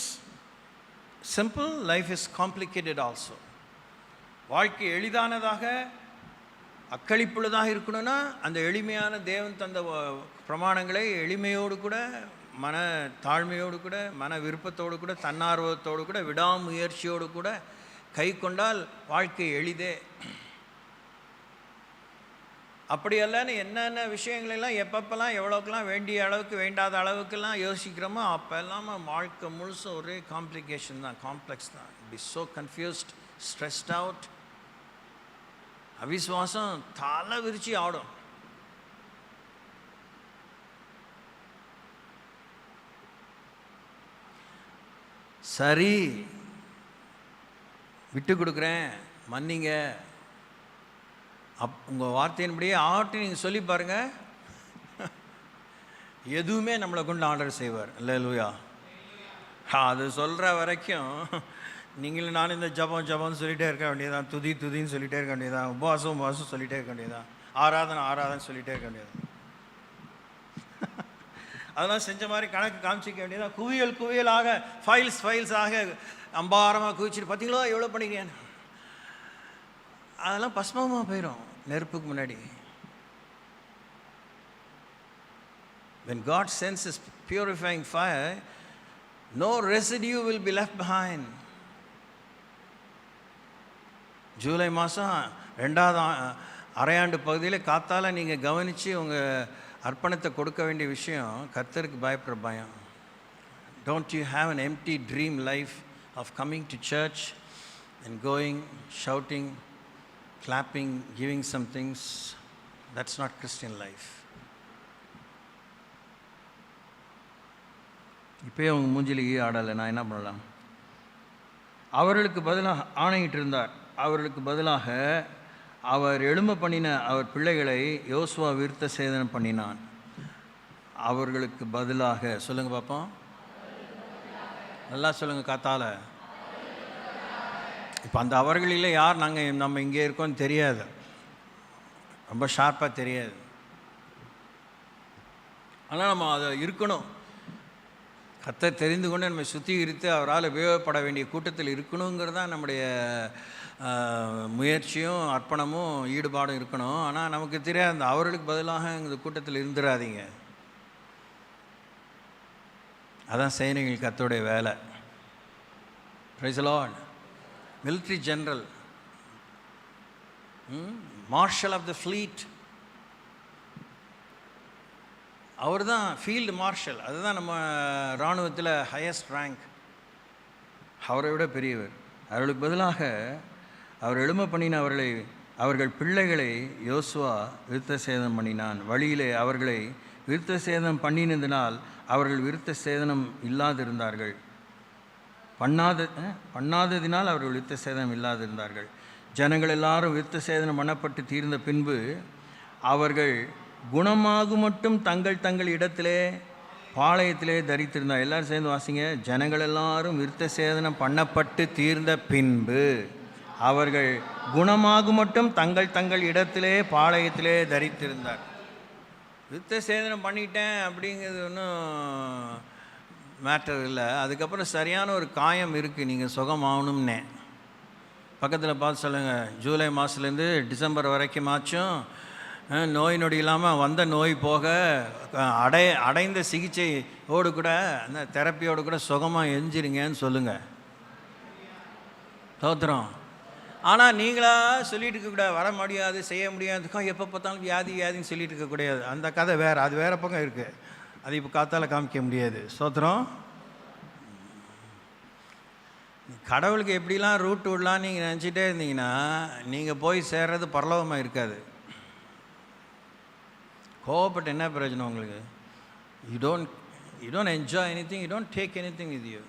simple, life is complicated also. வாழ்க்கை எளிதானதாக அக்களிப்புள்ளதாக இருக்கணும்னா அந்த எளிமையான தேவன் தந்த பிரமாணங்களை எளிமையோடு கூட, மன தாழ்மையோடு கூட, மன விருப்பத்தோடு கூட, தன்னார்வத்தோடு கூட, விடாமுயற்சியோடு கூட கை கொண்டால் வாழ்க்கை எளிதே. அப்படியல்லன்னு என்னென்ன விஷயங்களெல்லாம் எப்பப்பெல்லாம் எவ்வளோக்கெல்லாம் வேண்டிய அளவுக்கு வேண்டாத அளவுக்கெல்லாம் யோசிக்கிறோமோ அப்போ எல்லாம் வாழ்க்கை முழுசும் ஒரே காம்ப்ளிகேஷன் தான், காம்ப்ளெக்ஸ் தான். Be so confused, stressed out. அவிசுவாசம் தலை விரிச்சு ஆடும். சரி, விட்டு கொடுக்குறேன், மன்னிங்க, உங்கள் வார்த்தையின்படியே ஆகட்டும் நீங்கள் சொல்லி பாருங்கள், எதுவுமே நம்மளை கொண்டு ஆர்டர் செய்வார். அல்லேலூயா. அது சொல்கிற வரைக்கும் நீங்களும் நானும் இந்த ஜபம்னு சொல்லிகிட்டே இருக்க வேண்டியதான், துதின்னு சொல்லிகிட்டே இருக்க வேண்டியதான், உபவாசம் சொல்லிகிட்டே இருக்க வேண்டியதான், ஆராதனை சொல்லிகிட்டே இருக்க வேண்டியதான். அதெல்லாம் செஞ்ச மாதிரி கணக்கு காமிச்சிக்க வேண்டியதான். குவியலாக ஃபைல்ஸாக அம்பாரமாக குவிச்சிட்டு பார்த்தீங்களா எவ்வளோ பண்ணிக்கிறேன், அதெல்லாம் பஸ்மமாக போயிடும் நெருப்புக்கு முன்னாடி. When God sends His purifying fire, no residue will be left behind. July மாதம் 2வது அரையாண்டு பகுதியில் காத்தால் நீங்கள் கவனித்து உங்கள் அர்ப்பணத்தை கொடுக்க வேண்டிய விஷயம் கர்த்தருக்கு பயப்படுற பயம். Don't you have an empty dream life of coming to church and going, shouting, clapping, giving some things? That's not Christian life. இப்போயே அவங்க மூஞ்சிலேயே ஆடலை, நான் என்ன பண்ணலாம்? அவர்களுக்கு பதிலாக ஆணையிட்டு இருந்தார். அவர்களுக்கு பதிலாக அவர் எழும்ப பண்ணின அவர் பிள்ளைகளை யோசுவா விருத்த சேதனம் பண்ணினான். அவர்களுக்கு பதிலாக சொல்லுங்க பார்ப்போம், நல்லா சொல்லுங்க காத்தால. இப்போ அந்த அவர்களில் யார் நம்ம இங்கே இருக்கோன்னு தெரியாது, ரொம்ப ஷார்ப்பாக தெரியாது. ஆனால் நம்ம அதை இருக்கணும், கர்த்தர் தெரிந்து கொண்டு நம்மை சுத்திகரித்து அவரால் உபயோகப்பட வேண்டிய கூட்டத்தில் இருக்கணுங்கிறது தான் நம்முடைய முயற்சியும் அர்ப்பணமும் ஈடுபாடும் இருக்கணும். ஆனால் நமக்கு தெரியாது, அந்த அவர்களுக்கு பதிலாக இந்த கூட்டத்தில் இருந்துடாதீங்க. அதான் சைனிகள் கர்த்தருடைய வேலை. Praise the lord. Military general, marshal of the fleet, அவர் தான் ஃபீல்டு மார்ஷல், அதுதான் நம்ம இராணுவத்தில் ஹையஸ்ட் ரேங்க். அவரை விட பெரியவர். அவர்களுக்கு பதிலாக அவர் எழும்ப பண்ணின அவர்கள் பிள்ளைகளை யோசுவா விருத்த சேதனம் பண்ணினான். வழியிலே அவர்களை விருத்த சேதனம் பண்ணினதினால் அவர்கள் விருத்த சேதனம் இல்லாதிருந்தார்கள். பண்ணாததினால் அவர்கள் விருத்த சேதனம் இல்லாதிருந்தார்கள். ஜனங்கள் எல்லாரும் விருத்த சேதனம் பண்ணப்பட்டு தீர்ந்த பின்பு அவர்கள் குணமாகும் மட்டும் தங்கள் இடத்திலே பாளையத்திலே தரித்திருந்தார். எல்லாரும் சேர்ந்து வாசிங்க. ஜனங்கள் எல்லாரும் விருத்த சேதனம் பண்ணப்பட்டு தீர்ந்த பின்பு அவர்கள் குணமாகும் மட்டும் தங்கள் இடத்திலே பாளையத்திலே தரித்திருந்தார். விருத்த சேதனம் பண்ணிட்டேன் அப்படிங்கிறது ஒன்றும் மேட்டர் இல்லை. அதுக்கப்புறம் சரியான ஒரு காயம் இருக்குது, நீங்கள் சுகமாகணும்னே. பக்கத்தில் பார்த்து சொல்லுங்கள், ஜூலை மாதத்துலேருந்து டிசம்பர் வரைக்கும் ஆச்சும் நோய் நொடி இல்லாமல் வந்த நோய் போக அடைந்த சிகிச்சையோடு கூட அந்த தெரப்பியோடு கூட சுகமாக எஞ்சிருங்கன்னு சொல்லுங்கள். தோத்திரம். ஆனால் நீங்களாக சொல்லிட்டு இருக்கக்கூடாது, வர முடியாது, செய்ய முடியாதுக்கா, எப்போ பார்த்தாலும் வியாதின்னு சொல்லிட்டு இருக்கக்கூடாது. அந்த கதை வேறு, அது வேறு பக்கம் இருக்குது. அது இப்போ காத்தால் காமிக்க முடியாது. ஸ்தோத்திரம். கடவுளுக்கு எப்படிலாம் ரூட் விடலாம் நீங்கள் நினச்சிட்டே இருந்தீங்கன்னா நீங்கள் போய் சேர்றது பரலோகமாக இருக்காது. கோவப்பட்டு என்ன பிரயோஜனம் உங்களுக்கு? You don't enjoy anything, you don't take anything with you.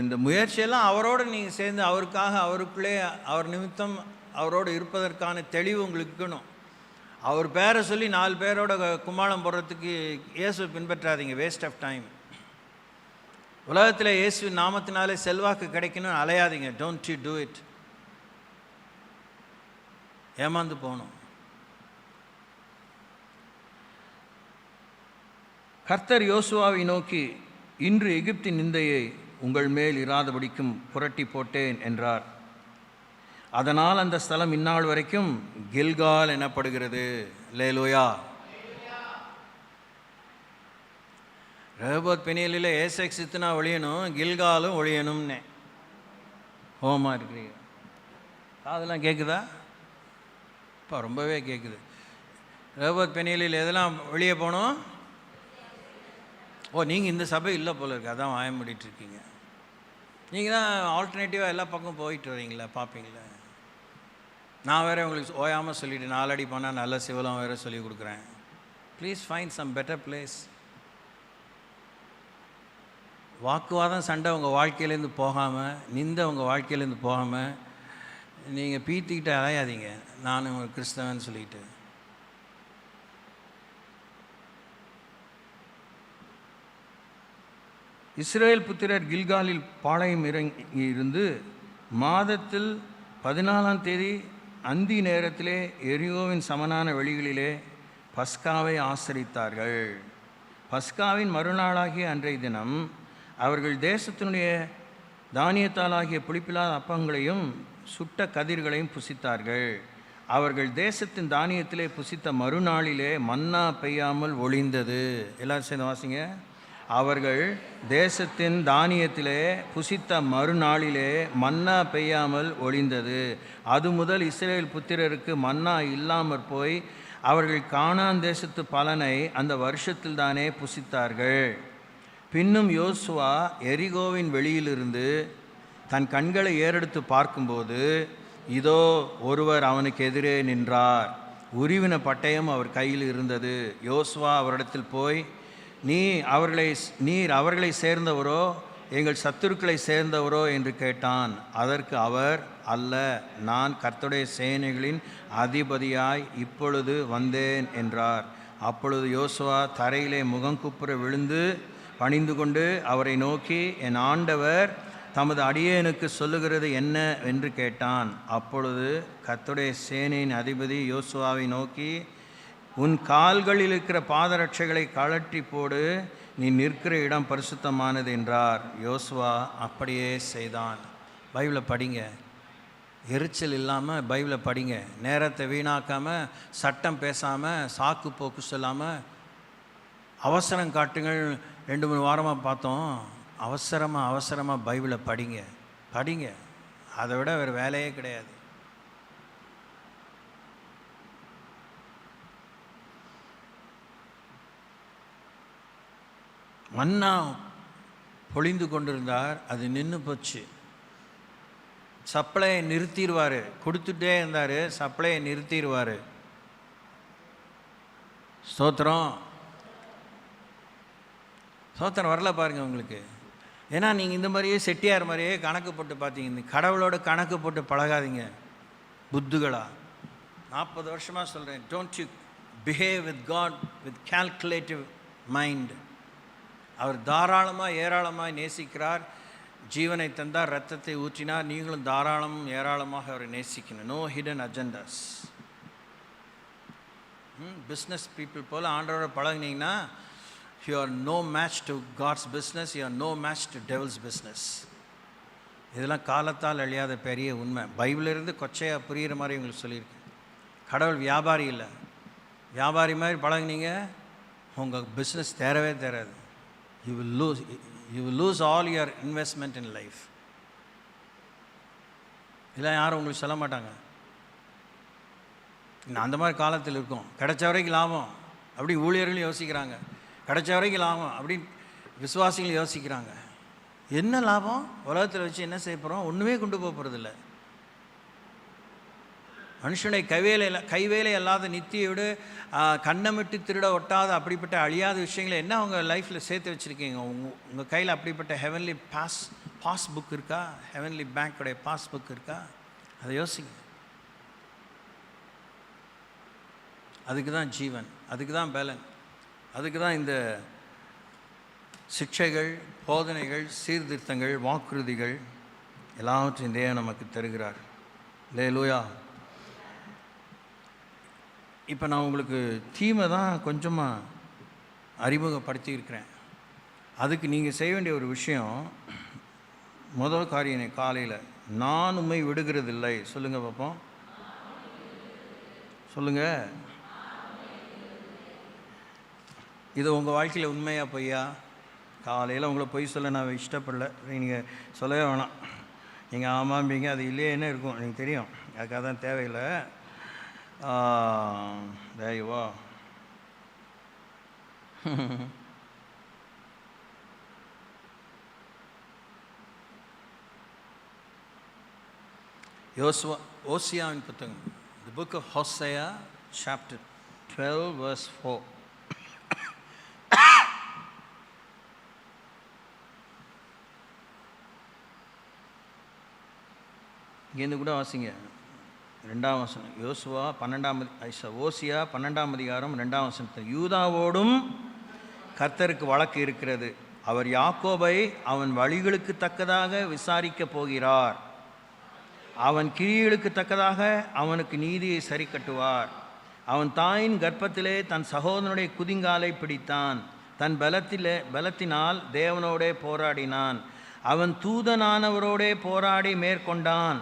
இந்த முயற்சியெல்லாம் அவரோடு நீங்கள் சேர்ந்து அவருக்காக அவருக்குள்ளே அவர் நிமித்தம் அவரோடு இருப்பதற்கான தெளிவு உங்களுக்கு இருக்கணும். அவர் பேரை சொல்லி 4 பேரோட கும்மாளம் போடுறதுக்கு இயேசுவை பின்பற்றாதீங்க, வேஸ்ட் ஆஃப் டைம். உலகத்தில் இயேசு நாமத்தினாலே செல்வாக்கு கிடைக்கணும்னு அலையாதீங்க. Don't you do it. ஏமாந்து போகணும். கர்த்தர் யோசுவாவை நோக்கி, இன்று எகிப்தின் நிந்தையை உங்கள் மேல் இராதபடிக்கும் புரட்டி போட்டேன் என்றார். அதனால் அந்த ஸ்தலம் இந்நாள் வரைக்கும் கில்கால் எனப்படுகிறது. அல்லேலூயா. ரெஹோபோத் பெனியலில் ஏசெக்ஸ் இத்தனா ஒழியணும், கில்காலும் ஒழியணும்னே ஹோமா இருக்கிறீங்க. அதெல்லாம் கேட்குதா? இப்போ ரொம்பவே கேட்குது. ரெஹோபோத் பெனியலில் எதெல்லாம் வெளியே போகணும்? நீங்கள் இந்த சபை இல்லை போல இருக்கு, அதான் வாய மூடிட்டுருக்கீங்க. நீங்கள் தான் ஆல்டர்னேட்டிவாக எல்லா பக்கம் போயிட்டு வரீங்களா, பார்ப்பீங்களா? நான் வேறு உங்களுக்கு ஓயாமல் சொல்லிவிட்டு 4 அடி போனால் நல்ல சிவலம் வேறு சொல்லி கொடுக்குறேன். Please find some better place. வாக்குவாதம் சண்டை உங்கள் வாழ்க்கையிலேருந்து போகாமல், நிந்த உங்கள் வாழ்க்கையிலேருந்து போகாமல் நீங்கள் பீத்திக்கிட்டு அலையாதீங்க, நான் உங்கள் கிறிஸ்தவன் சொல்லிட்டு. இஸ்ரேல் புத்திரர் கில்காலில் பாளையம் இறங்கி இருந்து மாதத்தில் 14ஆம் தேதி அந்தி நேரத்திலே எரிகோவின் சமனான வெளிகளிலே பஸ்காவை ஆசரித்தார்கள். பஸ்காவின் மறுநாளாகிய அன்றைய தினம் அவர்கள் தேசத்தினுடைய தானியத்தாலாகிய புளிப்பில்லாத அப்பங்களையும் சுட்ட கதிர்களையும் புசித்தார்கள். அவர்கள் தேசத்தின் தானியத்திலே புசித்த மறுநாளிலே மன்னா பெய்யாமல் ஒளிந்தது. எல்லாரும் சேர்ந்து வாசிங்க. அவர்கள் தேசத்தின் தானியத்திலே புசித்த மறுநாளிலே மன்னா பெய்யாமல் ஒளிந்தது. அது முதல் இஸ்ரேல் புத்திரருக்கு மன்னா இல்லாமற் போய் அவர்கள் கானான் தேசத்து பலனை அந்த வருஷத்தில் தானே புசித்தார்கள். பின்னும் யோசுவா எரிகோவின் வெளியிலிருந்து தன் கண்களை ஏறெடுத்து பார்க்கும்போது இதோ ஒருவர் அவனுக்கு எதிரே நின்றார். உருவின பட்டயம் அவர் கையில் இருந்தது. யோசுவா அவரிடத்தில் போய், நீர் அவர்களை சேர்ந்தவரோ எங்கள் சத்துருக்களை சேர்ந்தவரோ என்று கேட்டான். அதற்கு அவர், அல்ல, நான் கர்த்தருடைய சேனைகளின் அதிபதியாய் இப்பொழுது வந்தேன் என்றார். அப்பொழுது யோசுவா தரையிலே முகங்குப்புற விழுந்து பணிந்து கொண்டு அவரை நோக்கி, என் ஆண்டவர் தமது அடியேனுக்கு சொல்லுகிறது என்ன என்று கேட்டான். அப்பொழுது கர்த்தருடைய சேனையின் அதிபதி யோசுவாவை நோக்கி, உன் கால்களில் இருக்கிற பாதரட்சைகளை கழற்றி போடு, நீ நிற்கிற இடம் பரிசுத்தமானது என்றார். யோசுவா அப்படியே செய்தான். பைபிளை படிங்க, எரிச்சல் இல்லாமல் பைபிளை படிங்க. நேரத்தை வீணாக்காமல், சட்டம் பேசாமல், சாக்கு போக்கு சொல்லாமல். அவசரம் காட்டுங்கள் 2-3 வாரமாக பார்த்தோம். அவசரமாக பைபிளை படிங்க. அதை விட வேறு வேலையே கிடையாது. மன்னா பொழிந்து கொண்டிருந்தார், அது நின்று போச்சு. சப்ளையை நிறுத்திடுவார். கொடுத்துட்டே இருந்தார், சப்ளையை நிறுத்திடுவார். ஸ்தோத்திரம். ஸ்தோத்திரம் வரல பாருங்கள் உங்களுக்கு. ஏன்னா நீங்கள் இந்த மாதிரியே செட்டியார் மாதிரியே கணக்கு போட்டு பார்த்தீங்க. கடவுளோட கணக்கு போட்டு பழகாதீங்க புத்துகளா. 40 வருஷமாக சொல்கிறேன், don't you behave with God with calculative mind. அவர் தாராளமாக ஏராளமாக நேசிக்கிறார். ஜீவனை தந்தார், ரத்தத்தை ஊற்றினார். நீங்களும் தாராளம் ஏராளமாக அவரை நேசிக்கணும். No hidden agendas. Business people போல் ஆண்டவரோட பழகினீங்கன்னா you are no match to God's business, you are no match to devil's business. இதெல்லாம் காலத்தால் அழியாத பெரிய உண்மை. பைபிளிலிருந்து கொச்சையாக புரிகிற மாதிரி உங்களுக்கு சொல்லியிருக்கேன். கடவுள் வியாபாரி இல்லை. வியாபாரி மாதிரி பழகினீங்க, உங்கள் business தேரவே தேராது. you will lose all your investment in life. இதெல்லாம் யாரும் உங்களுக்கு சொல்ல மாட்டாங்க. அந்த மாதிரி காலத்தில் இருக்கும். கிடைச்ச வரைக்கும் லாபம் அப்படி ஊழியர்களும் யோசிக்கிறாங்க. கிடைச்ச வரைக்கும் லாபம் அப்படி விசுவாசிகள் யோசிக்கிறாங்க. என்ன லாபம்? உலகத்தில் வச்சு என்ன செய்ய போகிறோம்? ஒன்றுமே கொண்டு போக போகிறதில்ல. மனுஷனுடைய கைவேலை அல்லாத நித்திய விட கண்ணமிட்டு திருட ஒட்டாத அப்படிப்பட்ட அழியாத விஷயங்களை என்ன அவங்க லைஃப்பில் சேர்த்து வச்சுருக்கீங்க? உங்கள் கையில் அப்படிப்பட்ட ஹெவன்லி பாஸ்புக் இருக்கா? ஹெவன்லி பேங்க்குடைய பாஸ்புக் இருக்கா? அதை யோசிங்க. அதுக்கு தான் ஜீவன், அதுக்கு தான் பலன், அதுக்கு தான் இந்த சிக்ஷைகள், போதனைகள், சீர்திருத்தங்கள், வாக்குறுதிகள் எல்லாவற்றையும் தேவன் நமக்கு தருகிறார். அல்லேலூயா. இப்போ நான் உங்களுக்கு தீமை தான் கொஞ்சமாக அறிமுகப்படுத்தி இருக்கிறேன். அதுக்கு நீங்கள் செய்ய வேண்டிய ஒரு விஷயம், முதல் காரியம் காலையில், நான் உம்மை விடுகிறதில்லை. சொல்லுங்கள் பார்ப்போம், சொல்லுங்கள். இது உங்கள் வாழ்க்கையில் உண்மையா பொய்யா? காலையில் உங்களை பொய் சொல்ல நான் இஷ்டப்படல, நீங்கள் சொல்லவே வேணாம். நீங்கள் ஆமாம்பிங்க, அது இல்லையே என்ன இருக்கும் எனக்கு தெரியும், அதுக்காக தான் தேவையில்லை. தேவா ஓசியாவின் புத்தகம், The Book of Hosea, chapter 12, verse 4. இங்கேருந்து கூட வாசிங்க, 2ஆம் வசனம். ஓசியா 12ஆம் அதிகாரம் 2ஆம் வசனத்தில், யூதாவோடும் கர்த்தருக்கு வழக்கு இருக்கிறது, அவர் யாக்கோபை அவன் வழிகளுக்கு தக்கதாக விசாரிக்கப் போகிறார், அவன் கிரியைகளுக்கு தக்கதாக அவனுக்கு நீதியை சரி கட்டுவார். அவன் தாயின் கர்ப்பத்திலே தன் சகோதரனுடைய குதிங்காலை பிடித்தான், தன் பலத்தினால் தேவனோடே போராடினான், அவன் தூதனானவரோடே போராடி மேற்கொண்டான்,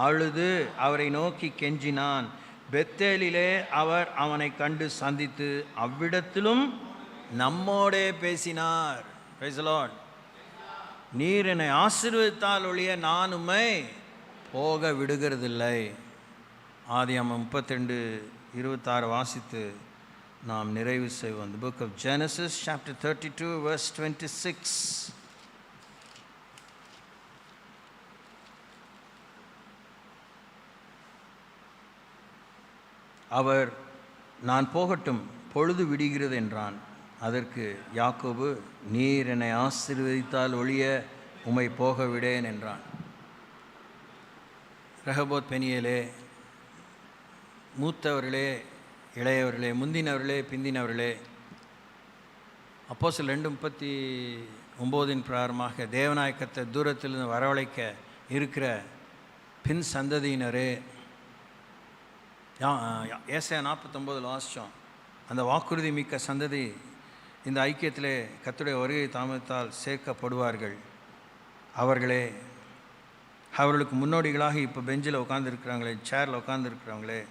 அழுது அவரை நோக்கி கெஞ்சினான். பெத்தேலிலே அவர் அவனை கண்டு சந்தித்து அவ்விடத்திலும் நம்மோடே பேசினார். Praise the Lord. நீர் என்னை ஆசீர்வதித்தால் ஒழிய நான் உம்மை போக விடுகிறதில்லை. ஆதியாகமம் 32:26 வாசித்து நாம் நிறைவு செய்வோம். The book of Genesis, chapter 32, verse 26. அவர் நான் போகட்டும், பொழுது விடுகிறது என்றான். அதற்கு யாக்கோபு, நீர் என்னை ஆசீர்வதித்தால் ஒழிய உம்மை போக விடேன் என்றான். ரெகோபோத் பெனியேலே, மூத்தவர்களே, இளையவர்களே, முந்தினவர்களே, பிந்தினவர்களே, அப்போஸ்தலர் 2:39 பிரகாரமாக தேவநாயகத்தை தூரத்திலிருந்து வரவழைக்க இருக்கிற பின் சந்ததியினரே, ஏசாயா 49 வாசித்தோம். அந்த வாக்குறுதி மிக்க சந்ததி இந்த ஐக்கியத்திலே கர்த்தருடைய வருகை தாமதத்தால் சேர்க்கப்படுவார்கள். அவர்களே, அவர்களுக்கு முன்னோடிகளாக இப்போ பெஞ்சில் உட்காந்துருக்கிறாங்களே, சேரில் உட்காந்துருக்கிறவங்களே,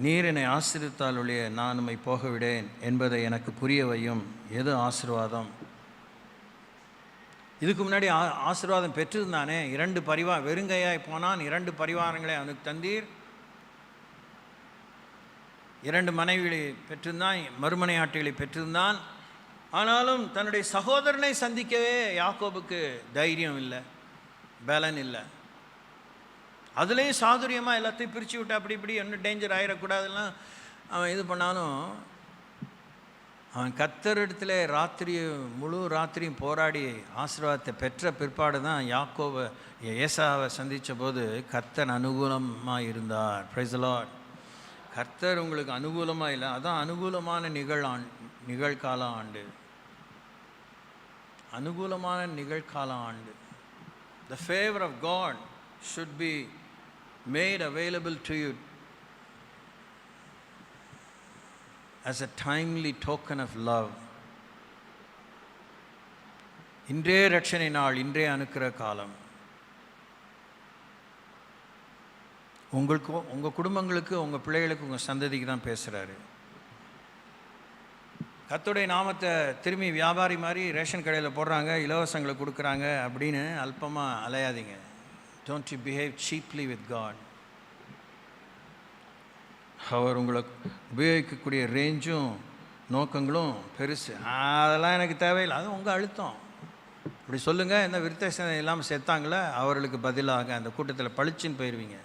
நீர் என்னை ஆசீர்வதித்தால் ஒழிய நான் உம்மை போக விடேன் என்பதை எனக்கு புரிய வையும். எது ஆசீர்வாதம்? இதுக்கு முன்னாடி ஆசீர்வாதம் பெற்றிருந்தானே, 2 வெறுங்கையாய் போனான், 2 பரிவாரங்களை அவனுக்கு தந்தீர், 2 மனைவிகளை பெற்றிருந்தான், மறுமனையாட்டிகளை பெற்றிருந்தான். ஆனாலும் தன்னுடைய சகோதரனை சந்திக்கவே யாக்கோபுக்கு தைரியம் இல்லை, பலன் இல்லை. அதுலேயும் சாதுரியமாக எல்லாத்தையும் பிரித்து விட்டு அப்படி இப்படி இன்னும் டேஞ்சர் ஆகிடக்கூடாதுலாம் அவன் இது பண்ணாலும், அவன் கர்த்தரிடத்துல முழு ராத்திரியும் போராடி ஆசீர்வாதத்தை பெற்ற பிற்பாடு தான் ஏசாவை சந்தித்த போது கர்த்தர் அனுகூலமாக இருந்தார். Price the Lord. கர்த்தர் உங்களுக்கு அனுகூலமாக இல்லை, அதான் அனுகூலமான நிகழ்கால ஆண்டு. அனுகூலமான நிகழ்கால ஆண்டு. The favor of God should be made available to you as a timely token of love. இன்றைய ரட்சணை நாள், இன்றைய அனுக்கிற காலம். உங்களுக்கும் உங்கள் குடும்பங்களுக்கு, உங்கள் பிள்ளைகளுக்கு, உங்கள் சந்ததிக்கு தான் பேசுகிறாரு. கர்த்தருடைய நாமத்தை திரும்பி வியாபாரி மாதிரி ரேஷன் கடையில் போடுறாங்க, இலவசங்களை கொடுக்குறாங்க அப்படின்னு அல்பமாக அலையாதீங்க. Don't you behave cheaply with God. அவர் உங்களை உபயோகிக்கக்கூடிய ரேஞ்சும் நோக்கங்களும் பெருசு. அதெல்லாம் எனக்கு தேவையில்லை, அது உங்கள் அழுத்தம். இப்படி சொல்லுங்கள். என்ன விருத்தசேதனை இல்லாமல் செத்தாங்களே, அவர்களுக்கு பதிலாக அந்த கூட்டத்தில் பளிச்சுன்னு போயிடுவீங்க.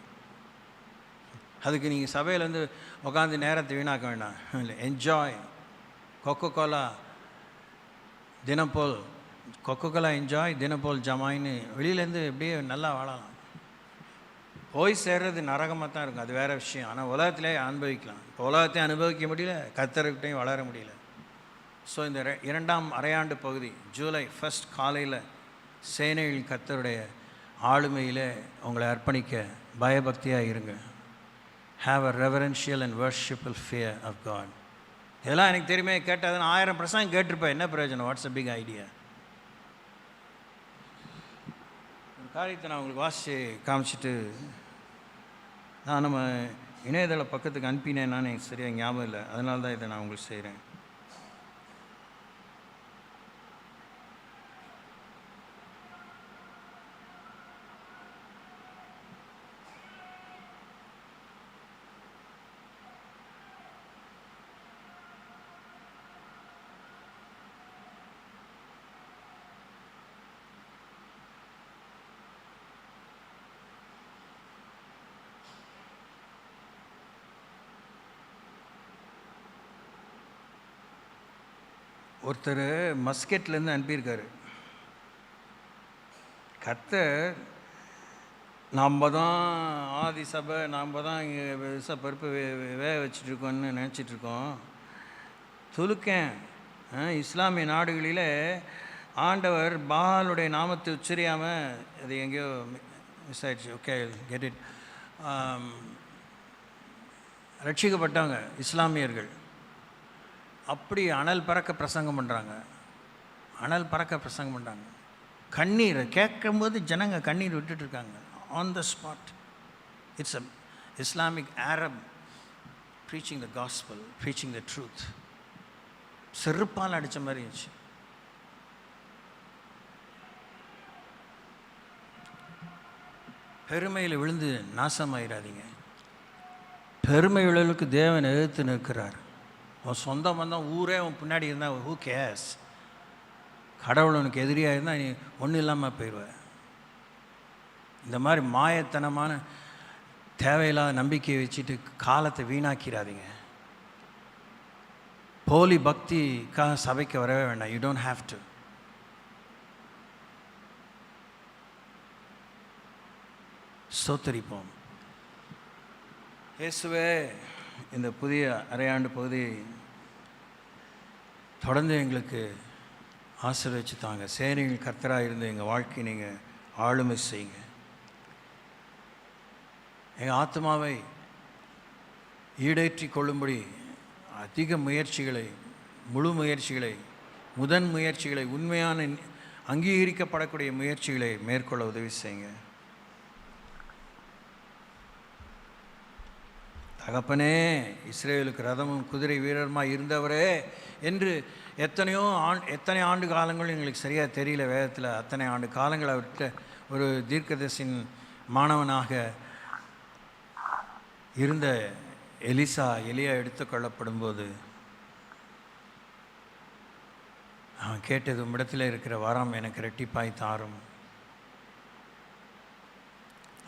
அதுக்கு நீங்கள் சபையிலேருந்து உட்காந்து நேரத்தை வீணாக்க வேண்டாம். இல்லை, என்ஜாய். கொக்கோகோலா தினப்போல், கொக்கோகோலா என்ஜாய், தினப்போல் ஜமாயின்னு வெளியிலேருந்து எப்படியே நல்லா வாழலாம். போய் சேர்றது நரகமாக தான் இருக்கும், அது வேறு விஷயம். ஆனால் உலகத்திலே அனுபவிக்கலாம். இப்போ உலகத்தையும் அனுபவிக்க முடியல, கர்த்தர்கிட்டையும் வளர முடியல. ஸோ இந்த இரண்டாம் அரையாண்டு பகுதி ஜூலை 1 காலையில் சேனையில் கர்த்தருடைய ஆளுமையில் உங்களை அர்ப்பணிக்க பயபக்தியாக இருங்க. Have a reverential and worshipful fear of God. இதெல்லாம் எனக்கு தெரியுமே, கேட்டால் 1000 பிரசங்கம் கேட்டிருப்பேன், என்ன பிரயோஜனம்? What's a big idea? ஒரு காரியத்தை நான் உங்களுக்கு வாசித்து காமிச்சிட்டு, நான் நம்ம இணையதள பக்கத்துக்கு அனுப்பினேன்னு எனக்கு சரியாக ஞாபகம் இல்லை, அதனால தான் இதை நான் உங்களுக்கு செய்கிறேன். ஒருத்தர் மஸ்கெட்லேருந்து அனுப்பியிருக்காரு. கர்த்தர் நாம் தான் ஆதி சபை, நாம் தான் இங்கே பருப்பு வேக வச்சிட்ருக்கோன்னு நினச்சிட்ருக்கோம். துலுக்கேன் இஸ்லாமிய நாடுகளில் ஆண்டவர் பாலுடைய நாமத்தை உச்சரியாமல், அது எங்கேயோ மிஸ் ஆயிடுச்சு. Okay, get it. ரட்சிக்கப்பட்டவங்க இஸ்லாமியர்கள் அப்படி அனல் பறக்க பிரசங்கம் பண்ணுறாங்க, அனல் பறக்க பிரசங்கம் பண்ணுறாங்க. கண்ணீரை கேட்கும்போது ஜனங்க கண்ணீர் விட்டுட்டுருக்காங்க on the spot. It's a Islamic Arab preaching the gospel, preaching the truth. செருப்பால் அடித்த மாதிரி இருந்துச்சு. பெருமையில் விழுந்து நாசமாயிடாதீங்க. பெருமை விழலுக்கு தேவன் எதிர்த்து நிற்கிறார். உன் சொந்த பந்தம் ஊரே உன் பின்னாடி இருந்தால் ஹூ கேர்ஸ்? கடவுள் உனக்கு எதிரியாக இருந்தால் நீ ஒன்றும் இல்லாமல் போயிடுவ. இந்த மாதிரி மாயத்தனமான தேவையில்லாத நம்பிக்கையை வச்சுட்டு காலத்தை வீணாக்கிறாதீங்க. போலி பக்திக்காக சபைக்கு வரவே வேண்டாம். You don't have to. ஸ்தோத்திரிப்போம். இயேசுவே, இந்த புதிய அரையாண்டு பகுதி தொடர்ந்து எங்களுக்கு ஆசீர்வதிச்சு தாங்க. சேனையில் கர்த்தராக இருந்து எங்கள் வாழ்க்கையை நீங்கள் ஆளுமை செய்யுங்க. எங்கள் ஆத்மாவை ஈடேற்றி கொள்ளும்படி அதிக முயற்சிகளை, முழு முயற்சிகளை, முதன் முயற்சிகளை, உண்மையான அங்கீகரிக்கப்படக்கூடிய முயற்சிகளை மேற்கொள்ள உதவி செய்யுங்க. தகப்பனே, இஸ்ரேலுக்கு ரதமும் குதிரை வீரருமாய் இருந்தவரே என்று எத்தனை ஆண்டு காலங்களும் எங்களுக்கு சரியாக தெரியல. வேதத்தில் அத்தனை ஆண்டு காலங்கள் அவர்கிட்ட ஒரு தீர்க்கதரிசியின் மாணவனாக இருந்த எலியா எடுத்துக்கொள்ளப்படும் போது அவன் கேட்டது உம்மிடத்தில் இருக்கிற வரம் எனக்கு இரட்டிப்பாய் தாரும்.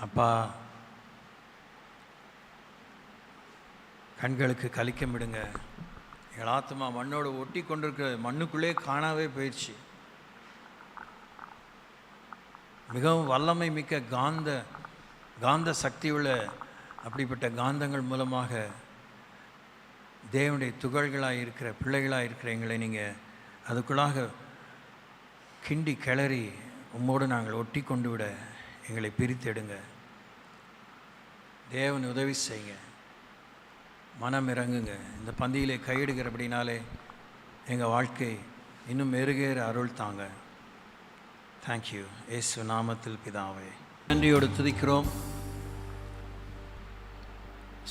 அப்பா, கண்களுக்கு கலிக்கமிடுங்க. எங்கள் ஆத்மா மண்ணோடு ஒட்டி கொண்டிருக்கிற மண்ணுக்குள்ளே காணாவே போயிடுச்சு. மிகவும் வல்லமை மிக்க காந்த சக்தி உள்ள அப்படிப்பட்ட காந்தங்கள் மூலமாக தேவனுடைய துகள்களாக இருக்கிற பிள்ளைகளாக இருக்கிற எங்களை நீங்கள் அதுக்குள்ளாக கிண்டி கிளறி உம்மோடு நாங்கள் ஒட்டி கொண்டு விட எங்களை பிரித்தெடுங்க. தேவன் உதவி செய்யுங்க, மனம் இறங்குங்க. இந்த பந்தியிலே கையிடுகிறபடினாலே எங்கள் வாழ்க்கை இன்னும் மெருகேற அருள் தாங்க. தேங்க்யூ. இயேசு நாமத்தில் பிதாவே நன்றியோடு துதிக்கிறோம்.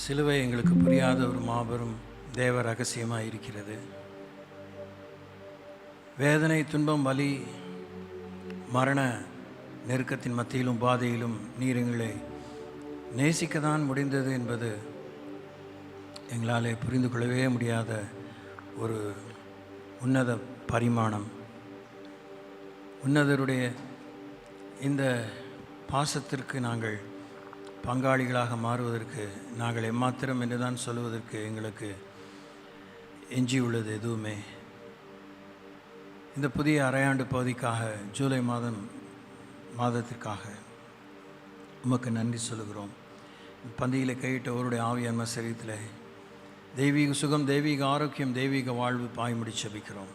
சிலுவை எங்களுக்கு புரியாத ஒரு மாபெரும் தேவ ரகசியமாக இருக்கிறது. வேதனை, துன்பம், வலி, மரண நெருக்கத்தின் மத்தியிலும் பாதையிலும் நீர் எங்களை நேசிக்கத்தான் முடிந்தது என்பது எங்களால் புரிந்து கொள்ளவே முடியாத ஒரு உன்னத பரிமாணம். உன்னதருடைய இந்த பாசத்திற்கு நாங்கள் பங்காளிகளாக மாறுவதற்கு நாங்கள் எம்மாத்திரம் என்று தான் சொல்வதற்கு எங்களுக்கு எஞ்சி உள்ளது எதுவுமே. இந்த புதிய அரையாண்டு பகுதிக்காக, ஜூலை மாதத்திற்காக உமக்கு நன்றி சொல்லுகிறோம். பந்தியில் கையிட்ட ஒருடைய ஆவியான்ம சரீரத்தில் தெய்வீக சுகம், தெய்வீக ஆரோக்கியம், தெய்வீக வாழ்வு பாய்முடி செபிக்கிறோம்.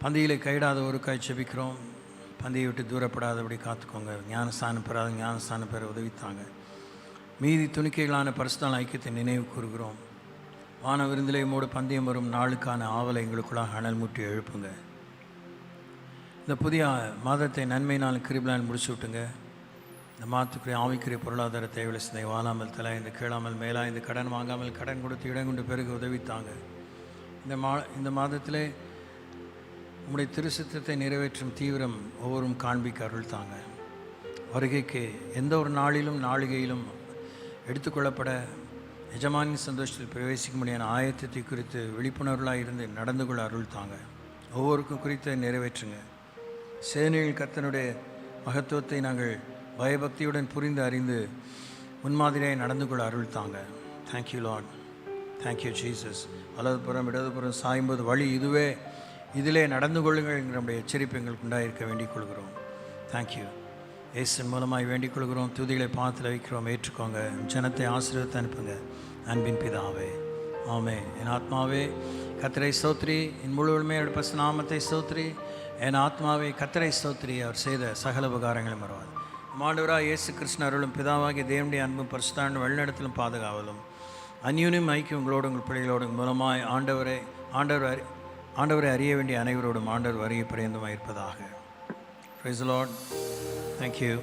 பந்தியில் கையிடாத ஒரு காய் செபிக்கிறோம். பந்தியை விட்டு தூரப்படாதபடி காத்துக்கோங்க. ஞானஸ்தானம் பெறாத ஞானஸ்தானம் பெற உதவித்தாங்க. மீதி துணிக்கைகளான பரிசுத்தான ஐக்கியத்தை நினைவு கூறுகிறோம். வான விருந்திலையோடு பந்தயம் வரும் நாளுக்கான ஆவலை எங்களுக்குள்ளாக அனல் மூட்டி எழுப்புங்க. இந்த புதிய மாதத்தை நன்மையினால் கிருபையால் முடிச்சு விட்டுங்க. இந்த மாதத்துக்குரிய ஆவிக்குரிய பொருளாதார தேவைகளை சிந்தை வாழாமல் தலைந்து கேளாமல் மேலாய்ந்து கடன் வாங்காமல் கடன் கொடுத்து இடங்கொண்டு பெருக உதவித்தாங்க. இந்த மாதத்திலே உம்முடைய திருச்சித்தத்தை நிறைவேற்றும் தீவிரம் ஒவ்வொரும் காண்பிக்க அருள் தாங்க. வருகைக்கு எந்த ஒரு நாளிலும் நாளிகையிலும் எடுத்துக்கொள்ளப்பட எஜமானின் சந்தோஷத்தில் பிரவேசிக்க முடியாத ஆயத்தத்தை குறித்து விழிப்புணர்வுகளாக இருந்து நடந்து கொள்ள அருள் தாங்க. ஒவ்வொருக்கும் குறித்து நிறைவேற்றுங்க. சேனையில் கர்த்தனுடைய மகத்துவத்தை நாங்கள் பயபக்தியுடன் புரிந்து அறிந்து முன்மாதிரியாக நடந்து கொள்ள அருள் தாங்க. Thank you Lord, thank you Jesus. வலதுபுறம் இடதுபுறம் சாயும்போது வழி இதுவே, இதிலே நடந்து கொள்ளுங்கள் என்கிற நம்முடைய எச்சரிப்பு எங்களுக்கு உண்டாயிருக்க வேண்டிக் கொள்கிறோம். தேங்க்யூ. இயேசு மூலமாய் வேண்டிக் கொள்கிறோம். துதிகளை பாத்தில் வைக்கிறோம். ஏற்றுக்கோங்க. ஜனத்தை ஆசீர்வதித்து அனுப்புங்க. அன்பின் பிதாவே, ஆமே. என் ஆத்மாவே கர்த்தரை ஸ்தோத்திரி, என் முழுவதுமே பரிசுத்த நாமத்தை ஸ்தோத்திரி. என் ஆத்மாவே கர்த்தரை ஸ்தோத்திரி, அவர் செய்த சகல உபகாரங்களை மறவாது. ஆண்டவராக இயேசு கிருஷ்ண அருளும் பிதாவாகிய தேவனுடைய அன்பும் பரிசுத்தான வழிநடத்தலும் பாதுகாவலும் அந்யூன்யம் ஐக்கியம் உங்களோடு உங்கள் பிள்ளைகளோடு மூலமாய் ஆண்டவரை அறிய வேண்டிய அனைவரோடும் ஆண்டவர் வருகை பரியந்தமாக இருப்பதாக. Praise the Lord. Thank you.